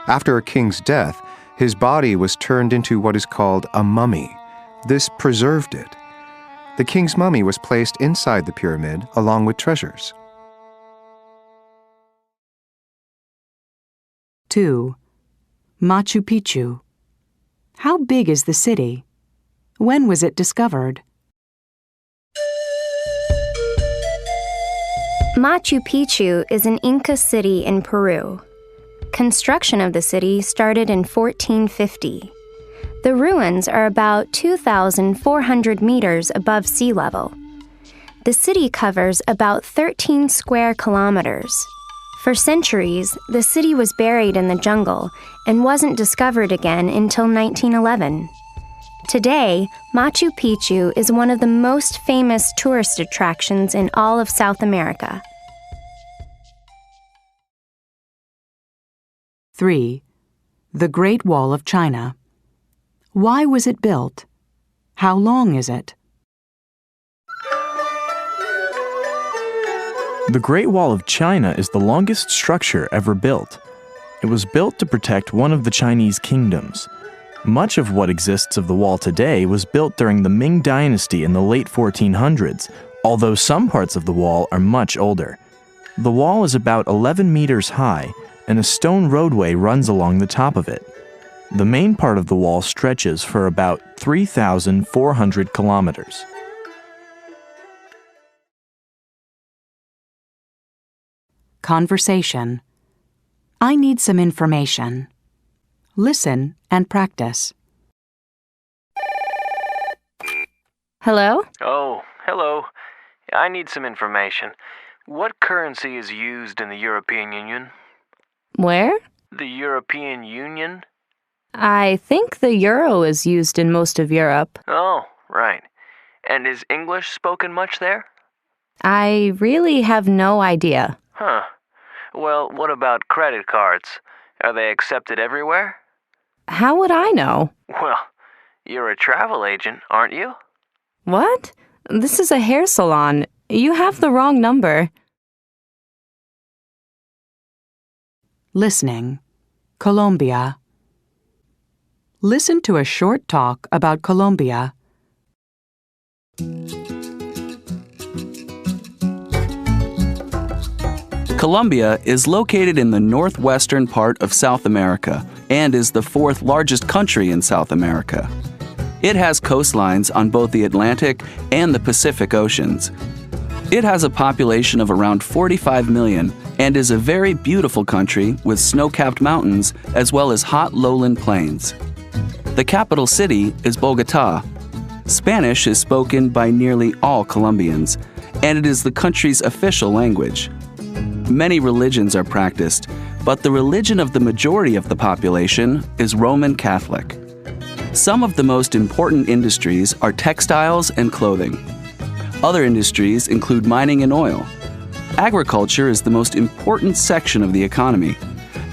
After a king's death, his body was turned into what is called a mummy. This preserved it. The king's mummy was placed inside the pyramid along with treasures. 2. Machu Picchu. How big is the city? When was it discovered? Machu Picchu is an Inca city in Peru. Construction of the city started in 1450. The ruins are about 2,400 meters above sea level. The city covers about 13 square kilometers. For centuries, the city was buried in the jungle and wasn't discovered again until 1911. Today, Machu Picchu is one of the most famous tourist attractions in all of South America. 3. The Great Wall of China. Why was it built? How long is it? The Great Wall of China is the longest structure ever built. It was built to protect one of the Chinese kingdoms. Much of what exists of the wall today was built during the Ming Dynasty in the late 1400s, although some parts of the wall are much older. The wall is about 11 meters high, and a stone roadway runs along the top of it. The main part of the wall stretches for about 3,400 kilometers. Conversation. I need some information. Listen and practice. Hello? Oh, hello. I need some information. What currency is used in the European Union? Where? The European Union? I think the euro is used in most of Europe. Oh, right. And is English spoken much there? I really have no idea. Huh. Well, what about credit cards? Are they accepted everywhere? How would I know? Well, you're a travel agent, aren't you? What? This is a hair salon. You have the wrong number. Listening. Colombia. Listen to a short talk about Colombia. Colombia is located in the northwestern part of South America and is the fourth largest country in South America. It has coastlines on both the Atlantic and the Pacific Oceans. It has a population of around 45 million and is a very beautiful country with snow-capped mountains as well as hot lowland plains. The capital city is Bogotá. Spanish is spoken by nearly all Colombians, and it is the country's official language. Many religions are practiced, but the religion of the majority of the population is Roman Catholic. Some of the most important industries are textiles and clothing. Other industries include mining and oil. Agriculture is the most important section of the economy,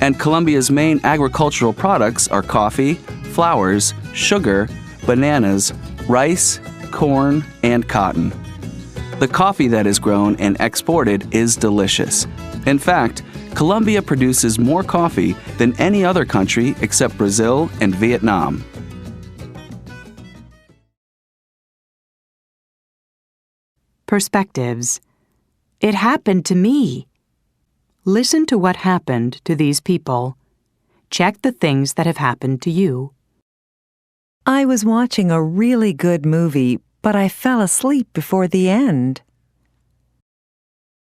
and Colombia's main agricultural products are coffee, flowers, sugar, bananas, rice, corn, and cotton. The coffee that is grown and exported is delicious. In fact, Colombia produces more coffee than any other country except Brazil and Vietnam. Perspectives. It happened to me. Listen to what happened to these people. Check the things that have happened to you. I was watching a really good movie, but I fell asleep before the end.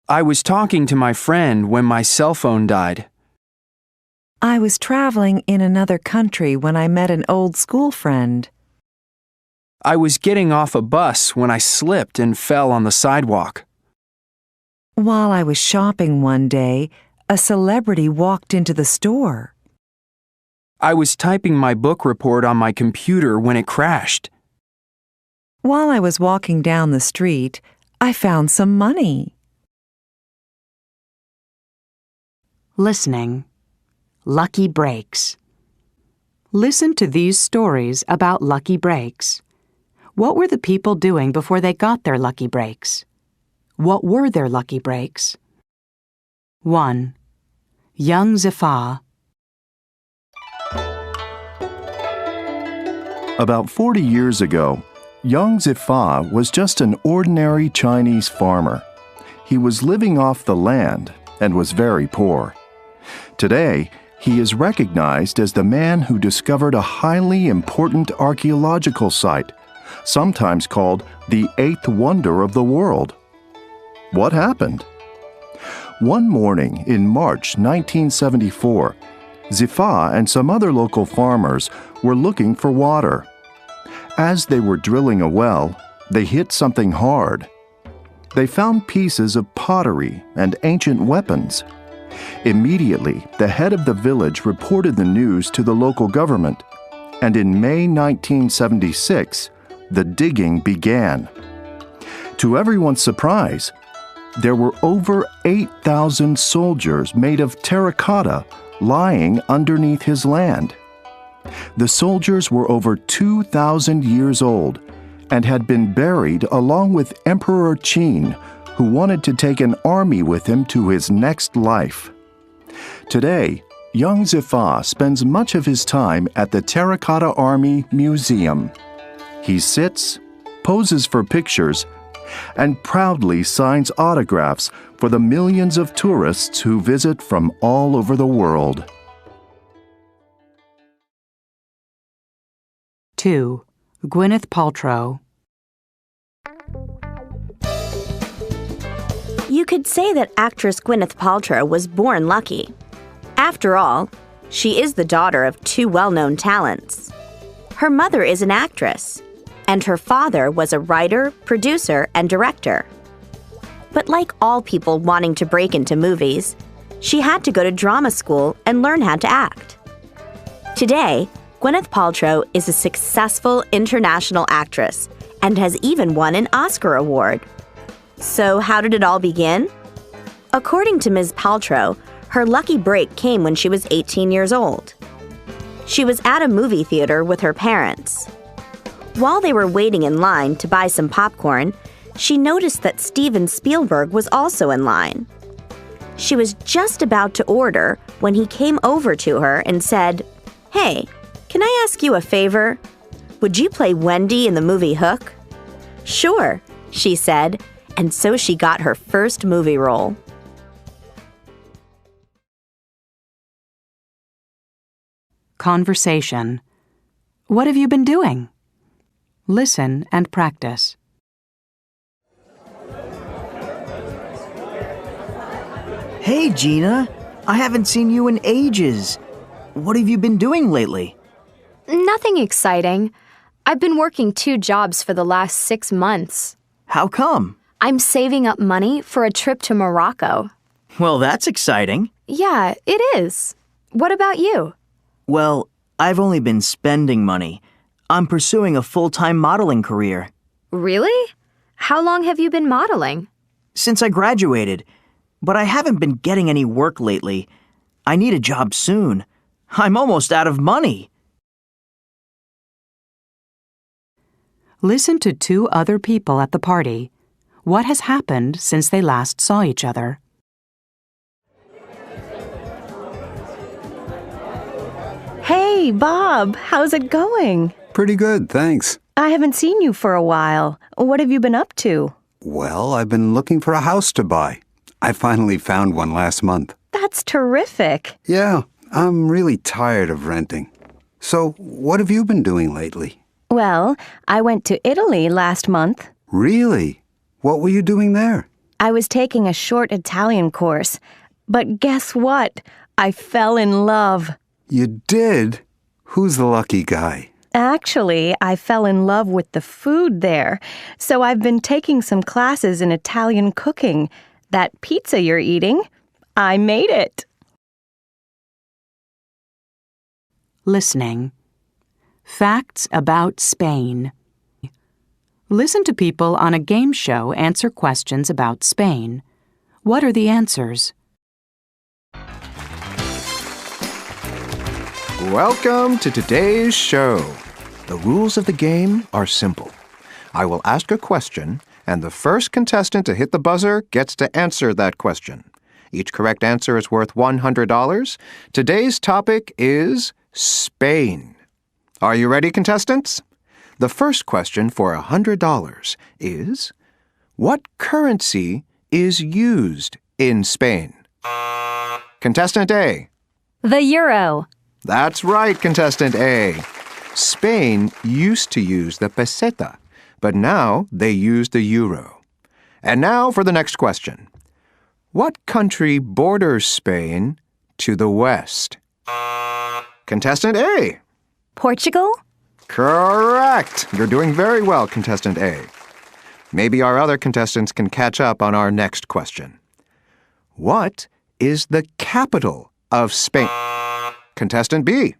I was talking to my friend when my cell phone died. I was traveling in another country when I met an old school friend. I was getting off a bus when I slipped and fell on the sidewalk. While I was shopping one day, a celebrity walked into the store. I was typing my book report on my computer when it crashed. While I was walking down the street, I found some money. Listening. Lucky breaks. Listen to these stories about lucky breaks. What were the people doing before they got their lucky breaks? What were their lucky breaks? 1. Young Zifah. About 40 years ago, young Zifah was just an ordinary Chinese farmer. He was living off the land and was very poor. Today, he is recognized as the man who discovered a highly important archaeological site, sometimes called the eighth wonder of the world. What happened? One morning in March 1974, Zifah and some other local farmers were looking for water. As they were drilling a well, they hit something hard. They found pieces of pottery and ancient weapons. Immediately, the head of the village reported the news to the local government, and in May 1976, the digging began. To everyone's surprise, there were over 8,000 soldiers made of terracotta lying underneath his land. The soldiers were over 2,000 years old and had been buried along with Emperor Qin, who wanted to take an army with him to his next life. Today, young Zifah spends much of his time at the Terracotta Army Museum. He sits, poses for pictures, and proudly signs autographs for the millions of tourists who visit from all over the world. 2. Gwyneth Paltrow. You could say that actress Gwyneth Paltrow was born lucky. After all, she is the daughter of two well-known talents. Her mother is an actress, and her father was a writer, producer, and director. But like all people wanting to break into movies, she had to go to drama school and learn how to act. Today, Gwyneth Paltrow is a successful international actress and has even won an Oscar award. So how did it all begin? According to Ms. Paltrow, her lucky break came when she was 18 years old. She was at a movie theater with her parents. While they were waiting in line to buy some popcorn, she noticed that Steven Spielberg was also in line. She was just about to order when he came over to her and said, "Hey, can I ask you a favor? Would you play Wendy in the movie Hook?" "Sure," she said, and so she got her first movie role. Conversation. What have you been doing? Listen and practice. Hey, Gina. I haven't seen you in ages. What have you been doing lately? Nothing exciting. I've been working 2 jobs for the last 6 months. How come? I'm saving up money for a trip to Morocco. Well, that's exciting. Yeah, it is. What about you? Well, I've only been spending money. I'm pursuing a full-time modeling career. Really? How long have you been modeling? Since I graduated. But I haven't been getting any work lately. I need a job soon. I'm almost out of money. Listen to 2 other people at the party. What has happened since they last saw each other? Hey, Bob, how's it going? Pretty good, thanks. I haven't seen you for a while. What have you been up to? Well, I've been looking for a house to buy. I finally found one last month. That's terrific. Yeah, I'm really tired of renting. So, what have you been doing lately? Well, I went to Italy last month. Really? What were you doing there? I was taking a short Italian course. But guess what? I fell in love. You did? Who's the lucky guy? Actually, I fell in love with the food there. So I've been taking some classes in Italian cooking. That pizza you're eating, I made it. Listening. Facts about Spain. Listen to people on a game show answer questions about Spain. What are the answers? Welcome to today's show. The rules of the game are simple. I will ask a question, and the first contestant to hit the buzzer gets to answer that question. Each correct answer is worth $100. Today's topic is Spain. Are you ready, contestants? The first question for $100 is, what currency is used in Spain? Contestant A. The euro. That's right, contestant A. Spain used to use the peseta, but now they use the euro. And now for the next question. What country borders Spain to the west? Contestant A. Portugal? Correct. You're doing very well, contestant A. Maybe our other contestants can catch up on our next question. What is the capital of Spain? Contestant B.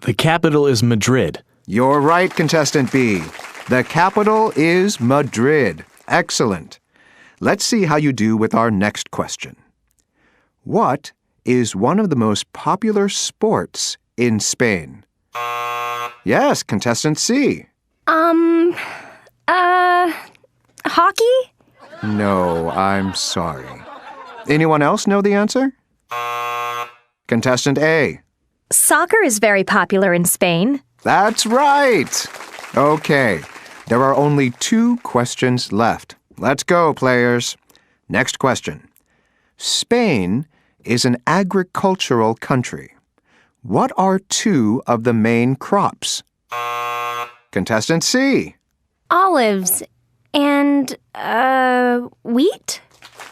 The capital is Madrid. You're right, contestant B. The capital is Madrid. Excellent. Let's see how you do with our next question. What is one of the most popular sports in Spain? Yes, contestant C. Hockey? No, I'm sorry. Anyone else know the answer? Contestant A. Soccer is very popular in Spain. That's right. Okay, there are only 2 questions left. Let's go, players. Next question. Spain is an agricultural country. What are 2 of the main crops? Contestant C. Olives and, wheat?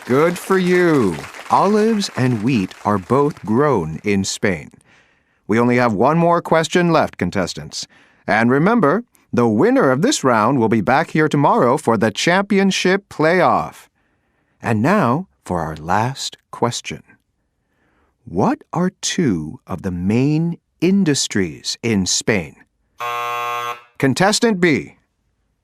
Good for you. Olives and wheat are both grown in Spain. We only have 1 more question left, contestants. And remember, the winner of this round will be back here tomorrow for the championship playoff. And now for our last question. What are 2 of the main industries in Spain? Contestant B.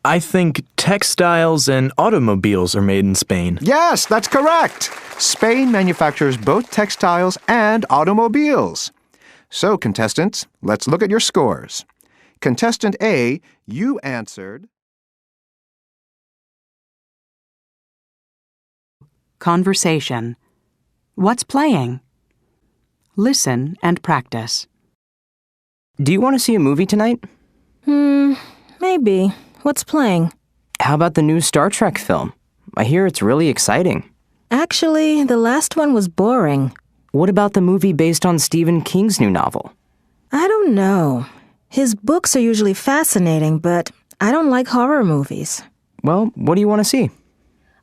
I think textiles and automobiles are made in Spain. Yes, that's correct. Spain manufactures both textiles and automobiles. So, contestants, let's look at your scores. Contestant A, you answered... Conversation. What's playing? Listen and practice. Do you want to see a movie tonight? Maybe. What's playing? How about the new Star Trek film? I hear it's really exciting. Actually, the last one was boring. What about the movie based on Stephen King's new novel? I don't know. His books are usually fascinating, but I don't like horror movies. Well, what do you want to see?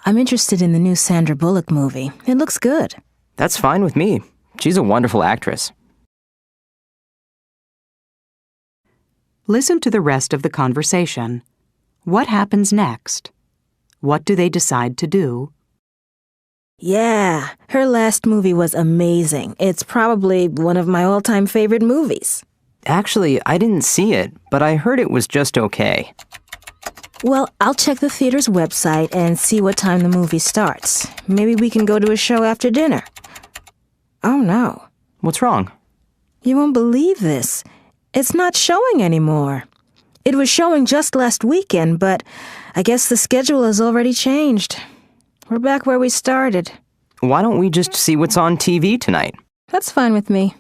I'm interested in the new Sandra Bullock movie. It looks good. That's fine with me. She's a wonderful actress. Listen to the rest of the conversation. What happens next? What do they decide to do? Yeah, her last movie was amazing. It's probably one of my all-time favorite movies. Actually, I didn't see it, but I heard it was just okay. Well, I'll check the theater's website and see what time the movie starts. Maybe we can go to a show after dinner. Oh, no. What's wrong? You won't believe this. It's not showing anymore. It was showing just last weekend, but I guess the schedule has already changed. We're back where we started. Why don't we just see what's on TV tonight? That's fine with me.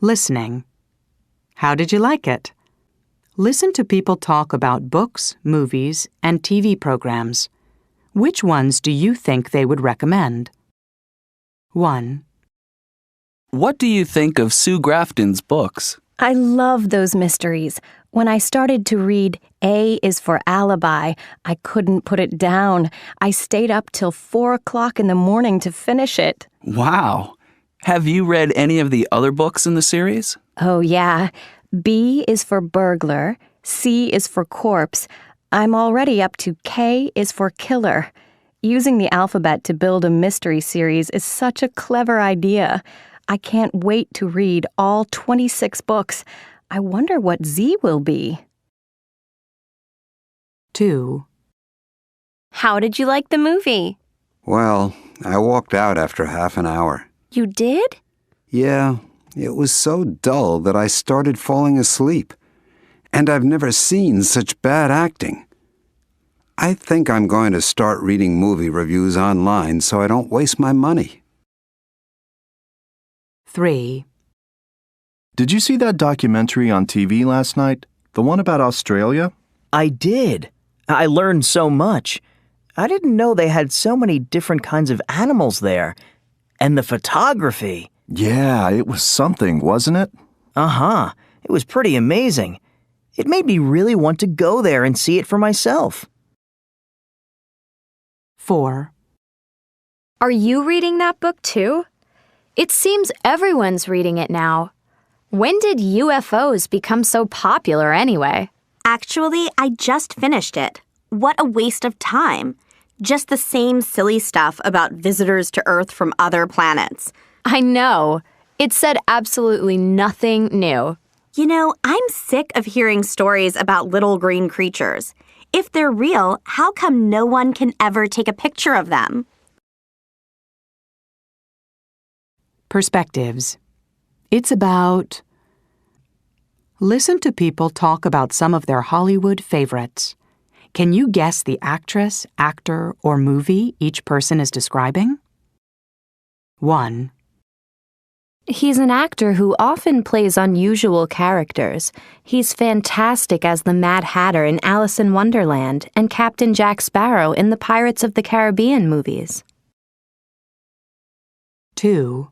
Listening. How did you like it? Listen to people talk about books, movies, and TV programs. Which ones do you think they would recommend? 1. What do you think of Sue Grafton's books? I love those mysteries. When I started to read A is for Alibi, I couldn't put it down. I stayed up till 4 o'clock in the morning to finish it. Wow. Have you read any of the other books in the series? Oh, yeah. B is for burglar. C is for corpse. I'm already up to K is for killer. Using the alphabet to build a mystery series is such a clever idea. I can't wait to read all 26 books. I wonder what Z will be. 2. How did you like the movie? Well, I walked out after half an hour. You did? Yeah, it was so dull that I started falling asleep. And I've never seen such bad acting. I think I'm going to start reading movie reviews online so I don't waste my money. 3. Did you see that documentary on TV last night? The one about Australia? I did. I learned so much. I didn't know they had so many different kinds of animals there. And the photography. Yeah, it was something, wasn't it? Uh-huh. It was pretty amazing. It made me really want to go there and see it for myself. 4. Are you reading that book too? It seems everyone's reading it now. When did UFOs become so popular anyway? Actually, I just finished it. What a waste of time. Just the same silly stuff about visitors to Earth from other planets. I know. It said absolutely nothing new. You know, I'm sick of hearing stories about little green creatures. If they're real, how come no one can ever take a picture of them? Perspectives. It's about... Listen to people talk about some of their Hollywood favorites. Can you guess the actress, actor, or movie each person is describing? 1. He's an actor who often plays unusual characters. He's fantastic as the Mad Hatter in Alice in Wonderland and Captain Jack Sparrow in the Pirates of the Caribbean movies. 2.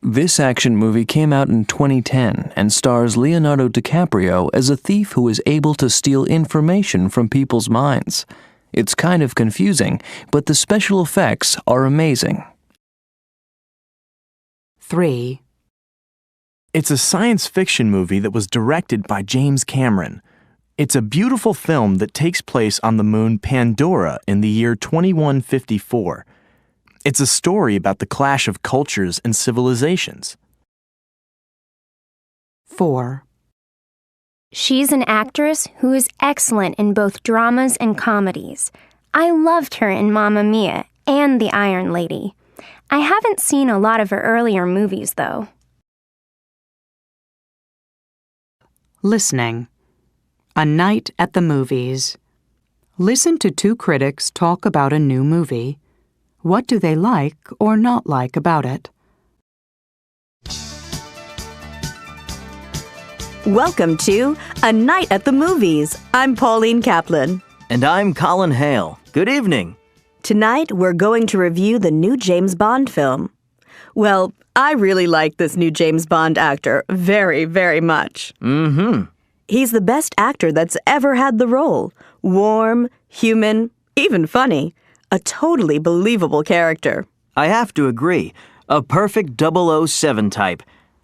This action movie came out in 2010 and stars Leonardo DiCaprio as a thief who is able to steal information from people's minds. It's kind of confusing, but the special effects are amazing. 3. It's a science fiction movie that was directed by James Cameron. It's a beautiful film that takes place on the moon Pandora in the year 2154. It's a story about the clash of cultures and civilizations. 4. She's an actress who is excellent in both dramas and comedies. I loved her in Mamma Mia and The Iron Lady. I haven't seen a lot of her earlier movies, though. Listening. A night at the movies. Listen to 2 critics talk about a new movie. What do they like or not like about it? Welcome to A Night at the Movies. I'm Pauline Kaplan. And I'm Colin Hale. Good evening. Tonight, we're going to review the new James Bond film. Well, I really like this new James Bond actor very, very much. Mm-hmm. He's the best actor that's ever had the role. Warm, human, even funny. A totally believable character. I have to agree. A perfect 007 type.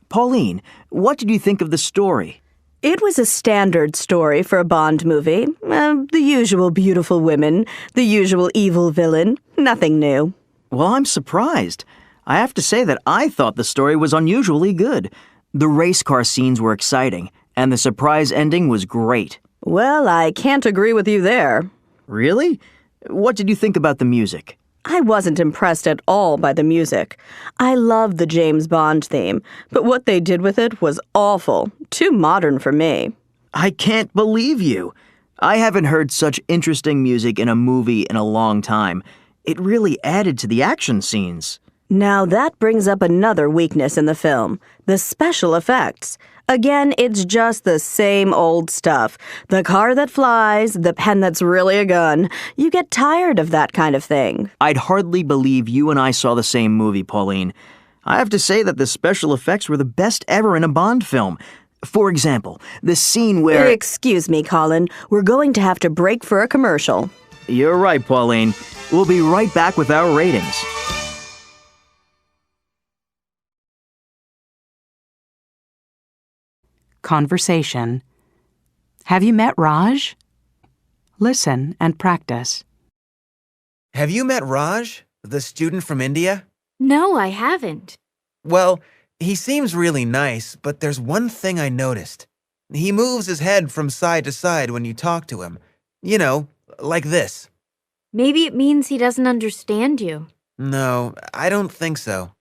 Pauline, what did you think of the story? It was a standard story for a Bond movie. The usual beautiful women, the usual evil villain. Nothing new. Well, I'm surprised. I have to say that I thought the story was unusually good. The race car scenes were exciting, and the surprise ending was great. Well, I can't agree with you there. Really? What did you think about the music? I wasn't impressed at all by the music. I love the James Bond theme, but what they did with it was awful. Too modern for me. I can't believe you. I haven't heard such interesting music in a movie in a long time. It really added to the action scenes. Now that brings up another weakness in the film, the special effects. Again, it's just the same old stuff. The car that flies, the pen that's really a gun. You get tired of that kind of thing. I'd hardly believe you and I saw the same movie, Pauline. I have to say that the special effects were the best ever in a Bond film. For example, the scene where... Excuse me, Colin. We're going to have to break for a commercial. You're right, Pauline. We'll be right back with our ratings. Conversation. Have you met Raj? Listen and practice. Have you met Raj, the student from India? No, I haven't. Well, he seems really nice, but there's one thing I noticed. He moves his head from side to side when you talk to him. You know, like this. Maybe it means he doesn't understand you. No, I don't think so.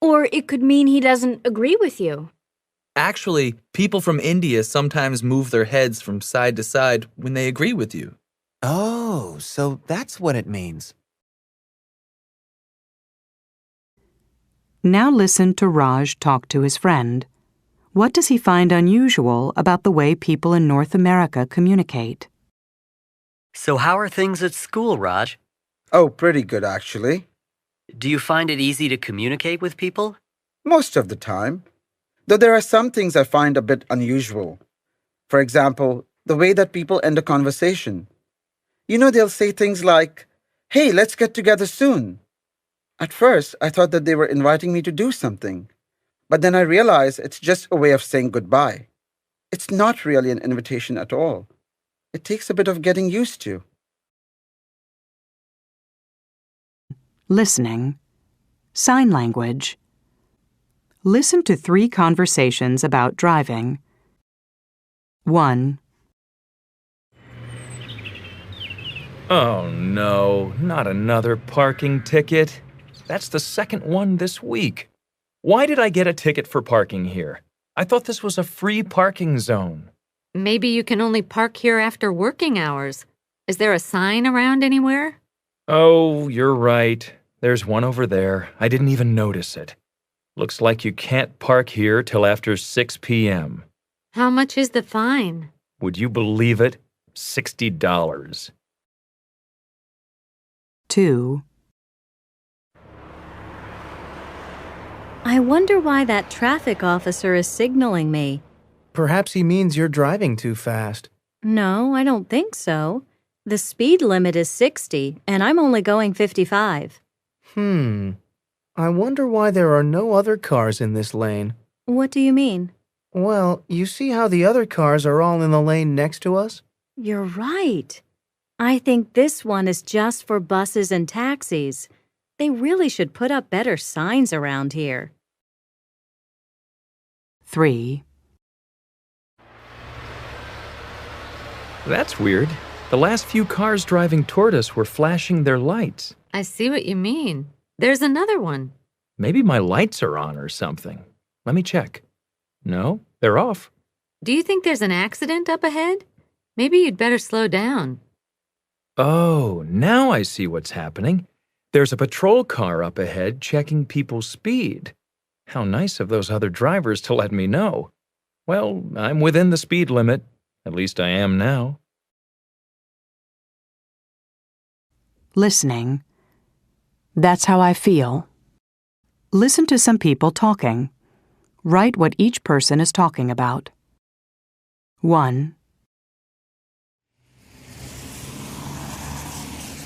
Or it could mean he doesn't agree with you. Actually, people from India sometimes move their heads from side to side when they agree with you. Oh, so that's what it means. Now listen to Raj talk to his friend. What does he find unusual about the way people in North America communicate? So how are things at school, Raj? Oh, pretty good, actually. Do you find it easy to communicate with people? Most of the time. Though there are some things I find a bit unusual. For example, the way that people end a conversation. You know, they'll say things like, "Hey, let's get together soon." At first, I thought that they were inviting me to do something. But then I realized it's just a way of saying goodbye. It's not really an invitation at all. It takes a bit of getting used to. Listening. Sign language. Listen to 3 conversations about driving. 1. Oh no, not another parking ticket. That's the second one this week. Why did I get a ticket for parking here? I thought this was a free parking zone. Maybe you can only park here after working hours. Is there a sign around anywhere? Oh, you're right. There's one over there. I didn't even notice it. Looks like you can't park here till after 6 p.m. How much is the fine? Would you believe it? $60. 2. I wonder why that traffic officer is signaling me. Perhaps he means you're driving too fast. No, I don't think so. The speed limit is 60, and I'm only going 55. I wonder why there are no other cars in this lane. What do you mean? Well, you see how the other cars are all in the lane next to us? You're right. I think this one is just for buses and taxis. They really should put up better signs around here. 3. That's weird. The last few cars driving toward us were flashing their lights. I see what you mean. There's another one. Maybe my lights are on or something. Let me check. No, they're off. Do you think there's an accident up ahead? Maybe you'd better slow down. Oh, now I see what's happening. There's a patrol car up ahead checking people's speed. How nice of those other drivers to let me know. Well, I'm within the speed limit. At least I am now. Listening. That's how I feel. Listen to some people talking. Write what each person is talking about. 1.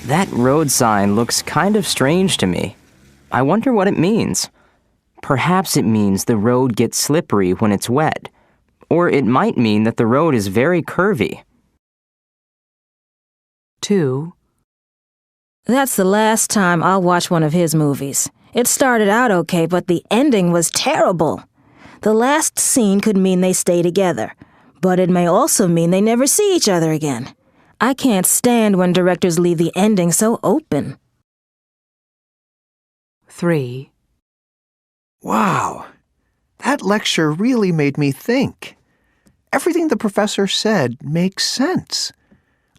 That road sign looks kind of strange to me. I wonder what it means. Perhaps it means the road gets slippery when it's wet. Or it might mean that the road is very curvy. 2. That's the last time I'll watch one of his movies. It started out okay, but the ending was terrible. The last scene could mean they stay together, but it may also mean they never see each other again. I can't stand when directors leave the ending so open. 3. Wow, that lecture really made me think. Everything the professor said makes sense.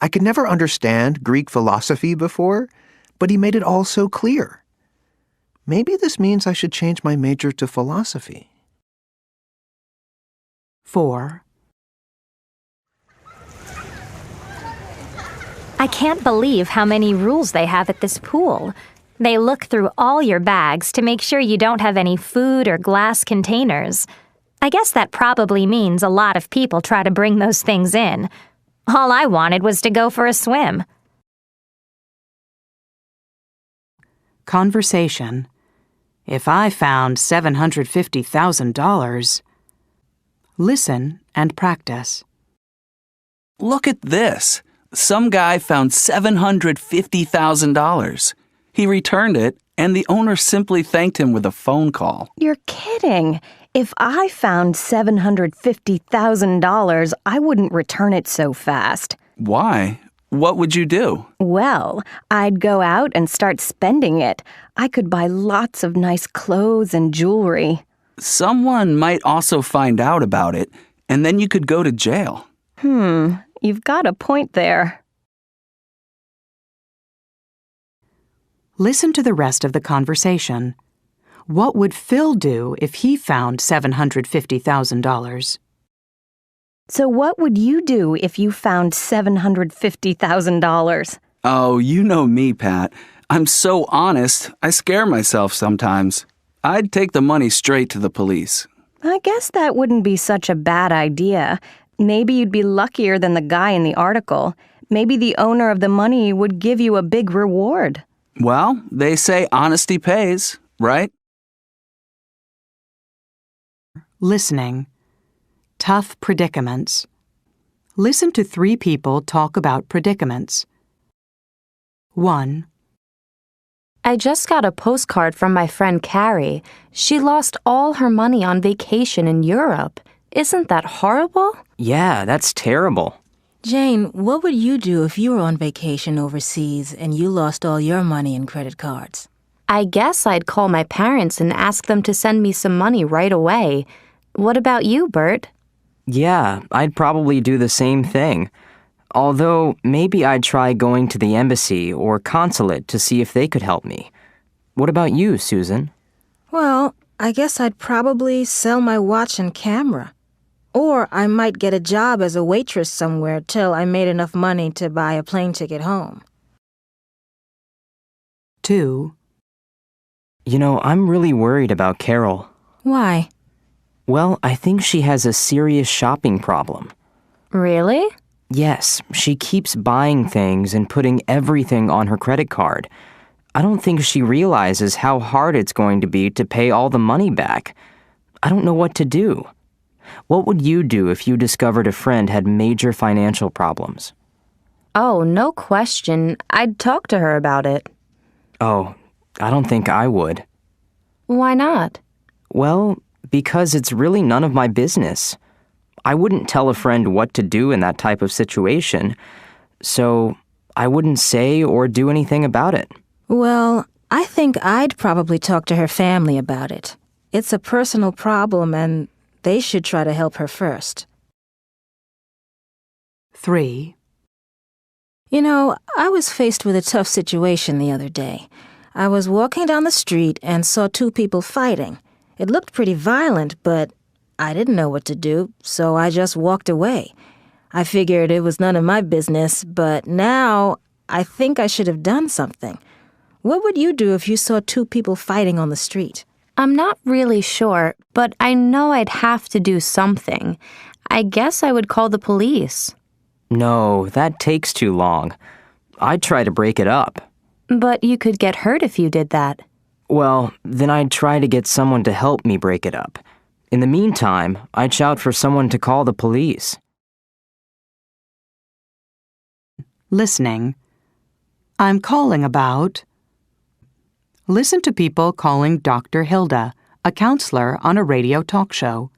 I could never understand Greek philosophy before, but he made it all so clear. Maybe this means I should change my major to philosophy. 4. I can't believe how many rules they have at this pool. They look through all your bags to make sure you don't have any food or glass containers. I guess that probably means a lot of people try to bring those things in. All I wanted was to go for a swim. Conversation. If I found $750,000. Listen and practice. Look at this. Some guy found $750,000. He returned it and the owner simply thanked him with a phone call. You're kidding. If I found $750,000, I wouldn't return it so fast. Why? What would you do? Well, I'd go out and start spending it. I could buy lots of nice clothes and jewelry. Someone might also find out about it, and then you could go to jail. You've got a point there. Listen to the rest of the conversation. What would Phil do if he found $750,000? So what would you do if you found $750,000? Oh, you know me, Pat. I'm so honest, I scare myself sometimes. I'd take the money straight to the police. I guess that wouldn't be such a bad idea. Maybe you'd be luckier than the guy in the article. Maybe the owner of the money would give you a big reward. Well, they say honesty pays, right? Listening. Tough predicaments. Listen to 3 people talk about predicaments. 1. I just got a postcard from my friend Carrie. She lost all her money on vacation in Europe. Isn't that horrible? Yeah, that's terrible. Jane, what would you do if you were on vacation overseas and you lost all your money in credit cards? I guess I'd call my parents and ask them to send me some money right away. What about you, Bert? Yeah, I'd probably do the same thing. Although, maybe I'd try going to the embassy or consulate to see if they could help me. What about you, Susan? Well, I guess I'd probably sell my watch and camera. Or I might get a job as a waitress somewhere till I made enough money to buy a plane ticket home. 2. You know, I'm really worried about Carol. Why? Well, I think she has a serious shopping problem. Really? Yes, she keeps buying things and putting everything on her credit card. I don't think she realizes how hard it's going to be to pay all the money back. I don't know what to do. What would you do if you discovered a friend had major financial problems? Oh, no question. I'd talk to her about it. Oh, I don't think I would. Why not? Well, because it's really none of my business. I wouldn't tell a friend what to do in that type of situation, so I wouldn't say or do anything about it. Well, I think I'd probably talk to her family about it. It's a personal problem and they should try to help her first. 3. You know, I was faced with a tough situation the other day. I was walking down the street and saw 2 people fighting. It looked pretty violent, but I didn't know what to do, so I just walked away. I figured it was none of my business, but now I think I should have done something. What would you do if you saw 2 people fighting on the street? I'm not really sure, but I know I'd have to do something. I guess I would call the police. No, that takes too long. I'd try to break it up. But you could get hurt if you did that. Well, then I'd try to get someone to help me break it up. In the meantime, I'd shout for someone to call the police. Listening. I'm calling about... Listen to people calling Dr. Hilda, a counselor on a radio talk show.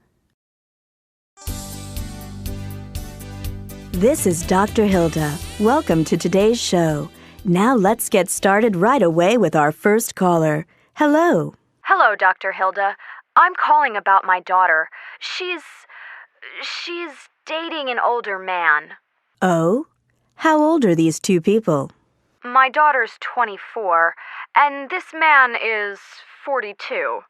This is Dr. Hilda. Welcome to today's show. Now let's get started right away with our first caller. Hello. Hello, Dr. Hilda. I'm calling about my daughter. She's dating an older man. Oh? How old are these 2 people? My daughter's 24, and this man is 42.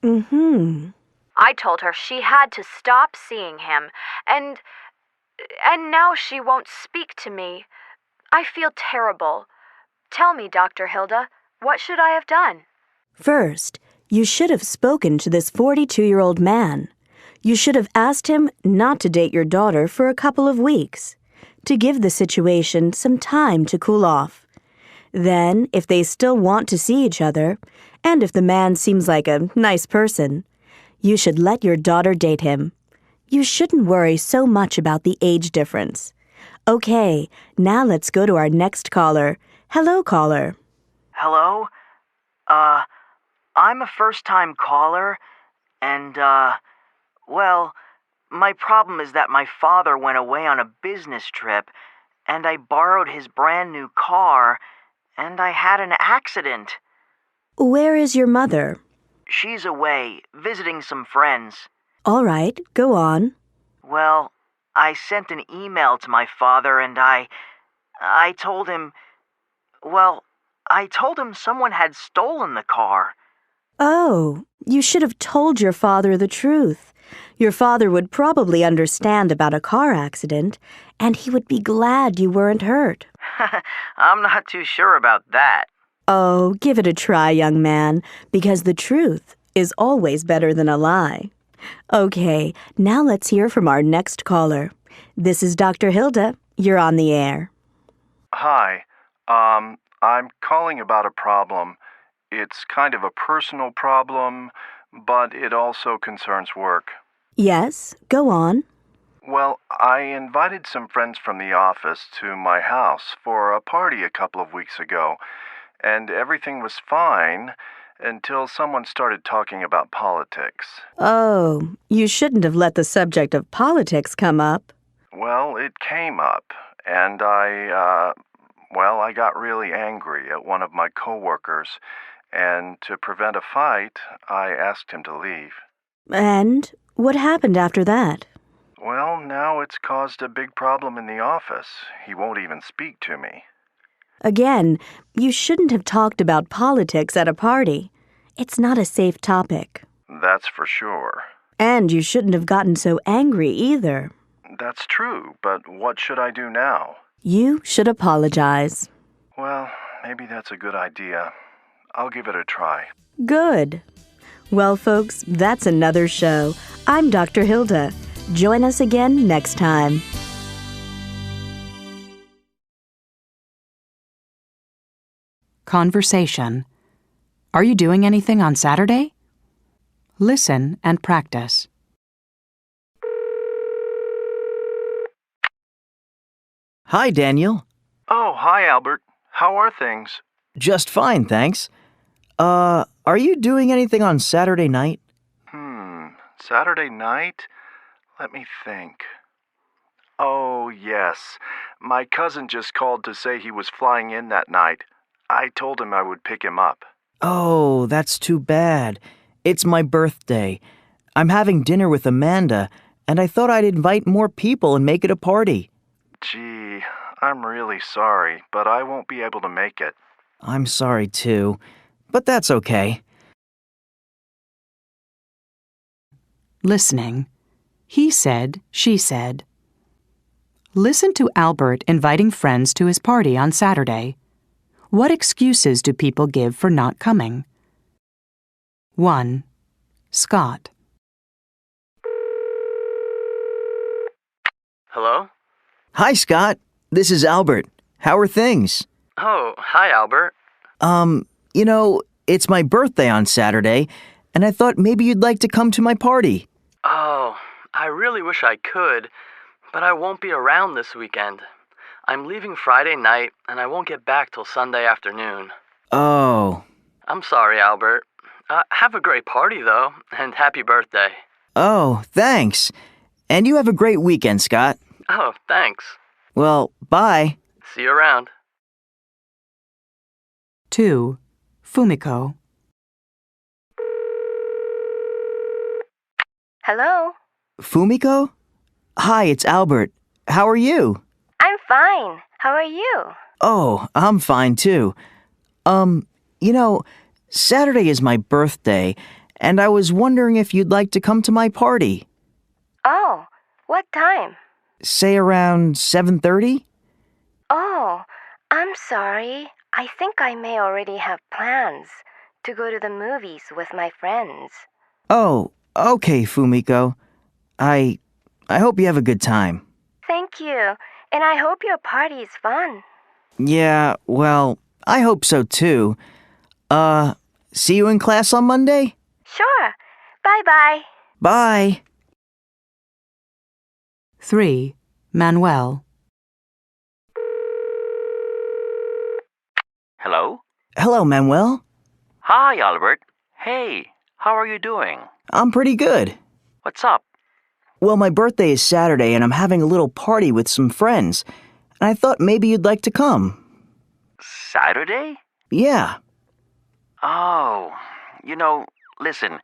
Mm-hmm. I told her she had to stop seeing him, and now she won't speak to me. I feel terrible. Tell me, Dr. Hilda, what should I have done? First, you should have spoken to this 42-year-old man. You should have asked him not to date your daughter for a couple of weeks, to give the situation some time to cool off. Then, if they still want to see each other, and if the man seems like a nice person, you should let your daughter date him. You shouldn't worry so much about the age difference. Okay, now let's go to our next caller. Hello, caller. Hello? I'm a first-time caller, and, well, my problem is that my father went away on a business trip, and I borrowed his brand new car, and I had an accident. Where is your mother? She's away, visiting some friends. All right, go on. Well, I sent an email to my father, and I told him, well, I told him someone had stolen the car. Oh, you should have told your father the truth. Your father would probably understand about a car accident, and he would be glad you weren't hurt. I'm not too sure about that. Oh, give it a try, young man, because the truth is always better than a lie. Okay, now let's hear from our next caller. This is Dr. Hilda. You're on the air. Hi. I'm calling about a problem. It's kind of a personal problem, but it also concerns work. Yes, go on. Well, I invited some friends from the office to my house for a party a couple of weeks ago, and everything was fine until someone started talking about politics. Oh, you shouldn't have let the subject of politics come up. Well, it came up, and I got really angry at one of my coworkers, and to prevent a fight, I asked him to leave. And what happened after that? Well, now it's caused a big problem in the office. He won't even speak to me. Again, you shouldn't have talked about politics at a party. It's not a safe topic. That's for sure. And you shouldn't have gotten so angry either. That's true, but what should I do now? You should apologize. Well, maybe that's a good idea. I'll give it a try. Good. Well, folks, that's another show. I'm Dr. Hilda. Join us again next time. Conversation. Are you doing anything on Saturday? Listen and practice. Hi, Daniel. Oh, hi, Albert. How are things? Just fine, thanks. Are you doing anything on Saturday night? Saturday night? Let me think. Oh, yes. My cousin just called to say he was flying in that night. I told him I would pick him up. Oh, that's too bad. It's my birthday. I'm having dinner with Amanda, and I thought I'd invite more people and make it a party. Gee, I'm really sorry, but I won't be able to make it. I'm sorry, too, but that's okay. Listening. He said, she said. Listen to Albert inviting friends to his party on Saturday. What excuses do people give for not coming? 1. Scott. Hello? Hi, Scott. This is Albert. How are things? Oh, hi, Albert. It's my birthday on Saturday, and I thought maybe you'd like to come to my party. Oh, I really wish I could, but I won't be around this weekend. I'm leaving Friday night, and I won't get back till Sunday afternoon. Oh. I'm sorry, Albert. Have a great party, though, and happy birthday. Oh, thanks. And you have a great weekend, Scott. Oh, thanks. Well, bye. See you around. 2. Fumiko. Hello? Fumiko? Hi, it's Albert. How are you? I'm fine. How are you? Oh, I'm fine, too. Saturday is my birthday, and I was wondering if you'd like to come to my party. Oh, what time? Say around 7:30? Oh, I'm sorry. I think I may already have plans to go to the movies with my friends. Oh, okay, Fumiko. I hope you have a good time. Thank you, and I hope your party is fun. Yeah, well, I hope so too. See you in class on Monday? Sure. Bye-bye. Bye. 3. Manuel. Hello? Hello, Manuel. Hi, Albert. Hey, how are you doing? I'm pretty good. What's up? Well, my birthday is Saturday and I'm having a little party with some friends. And I thought maybe you'd like to come. Saturday? Yeah. Oh, listen,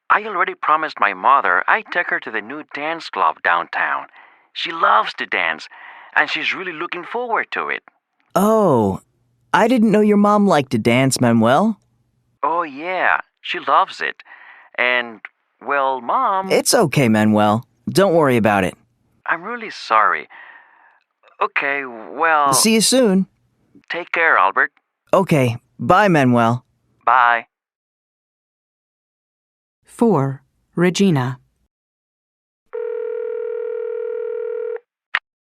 I already promised my mother I'd take her to the new dance club downtown. She loves to dance, and she's really looking forward to it. Oh, I didn't know your mom liked to dance, Manuel. Oh, yeah, she loves it. And, well, Mom... It's okay, Manuel. Don't worry about it. I'm really sorry. Okay, well... See you soon. Take care, Albert. Okay, bye, Manuel. Bye. 4. Regina.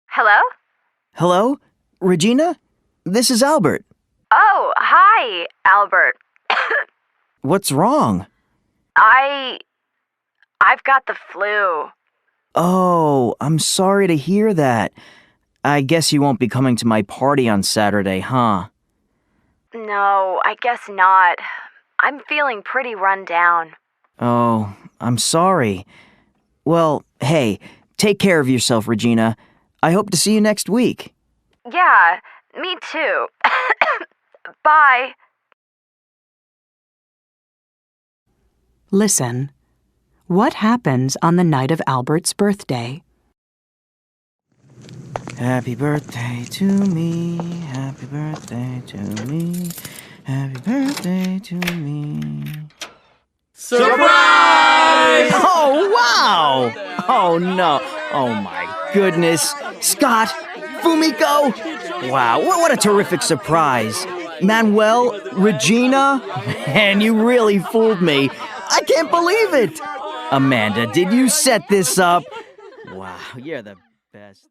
Hello? Hello? Regina? This is Albert. Oh, hi, Albert. What's wrong? I've got the flu. Oh, I'm sorry to hear that. I guess you won't be coming to my party on Saturday, huh? No, I guess not. I'm feeling pretty run down. Oh, I'm sorry. Well, hey, take care of yourself, Regina. I hope to see you next week. Yeah, me too. Bye. Listen. What happens on the night of Albert's birthday? Happy birthday to me, happy birthday to me, happy birthday to me. Surprise! Oh, wow! Oh, no. Oh, my goodness. Scott, Fumiko. Wow, what a terrific surprise. Manuel, Regina, man, you really fooled me. I can't believe it. Amanda, did you set this up? Wow, you're the best.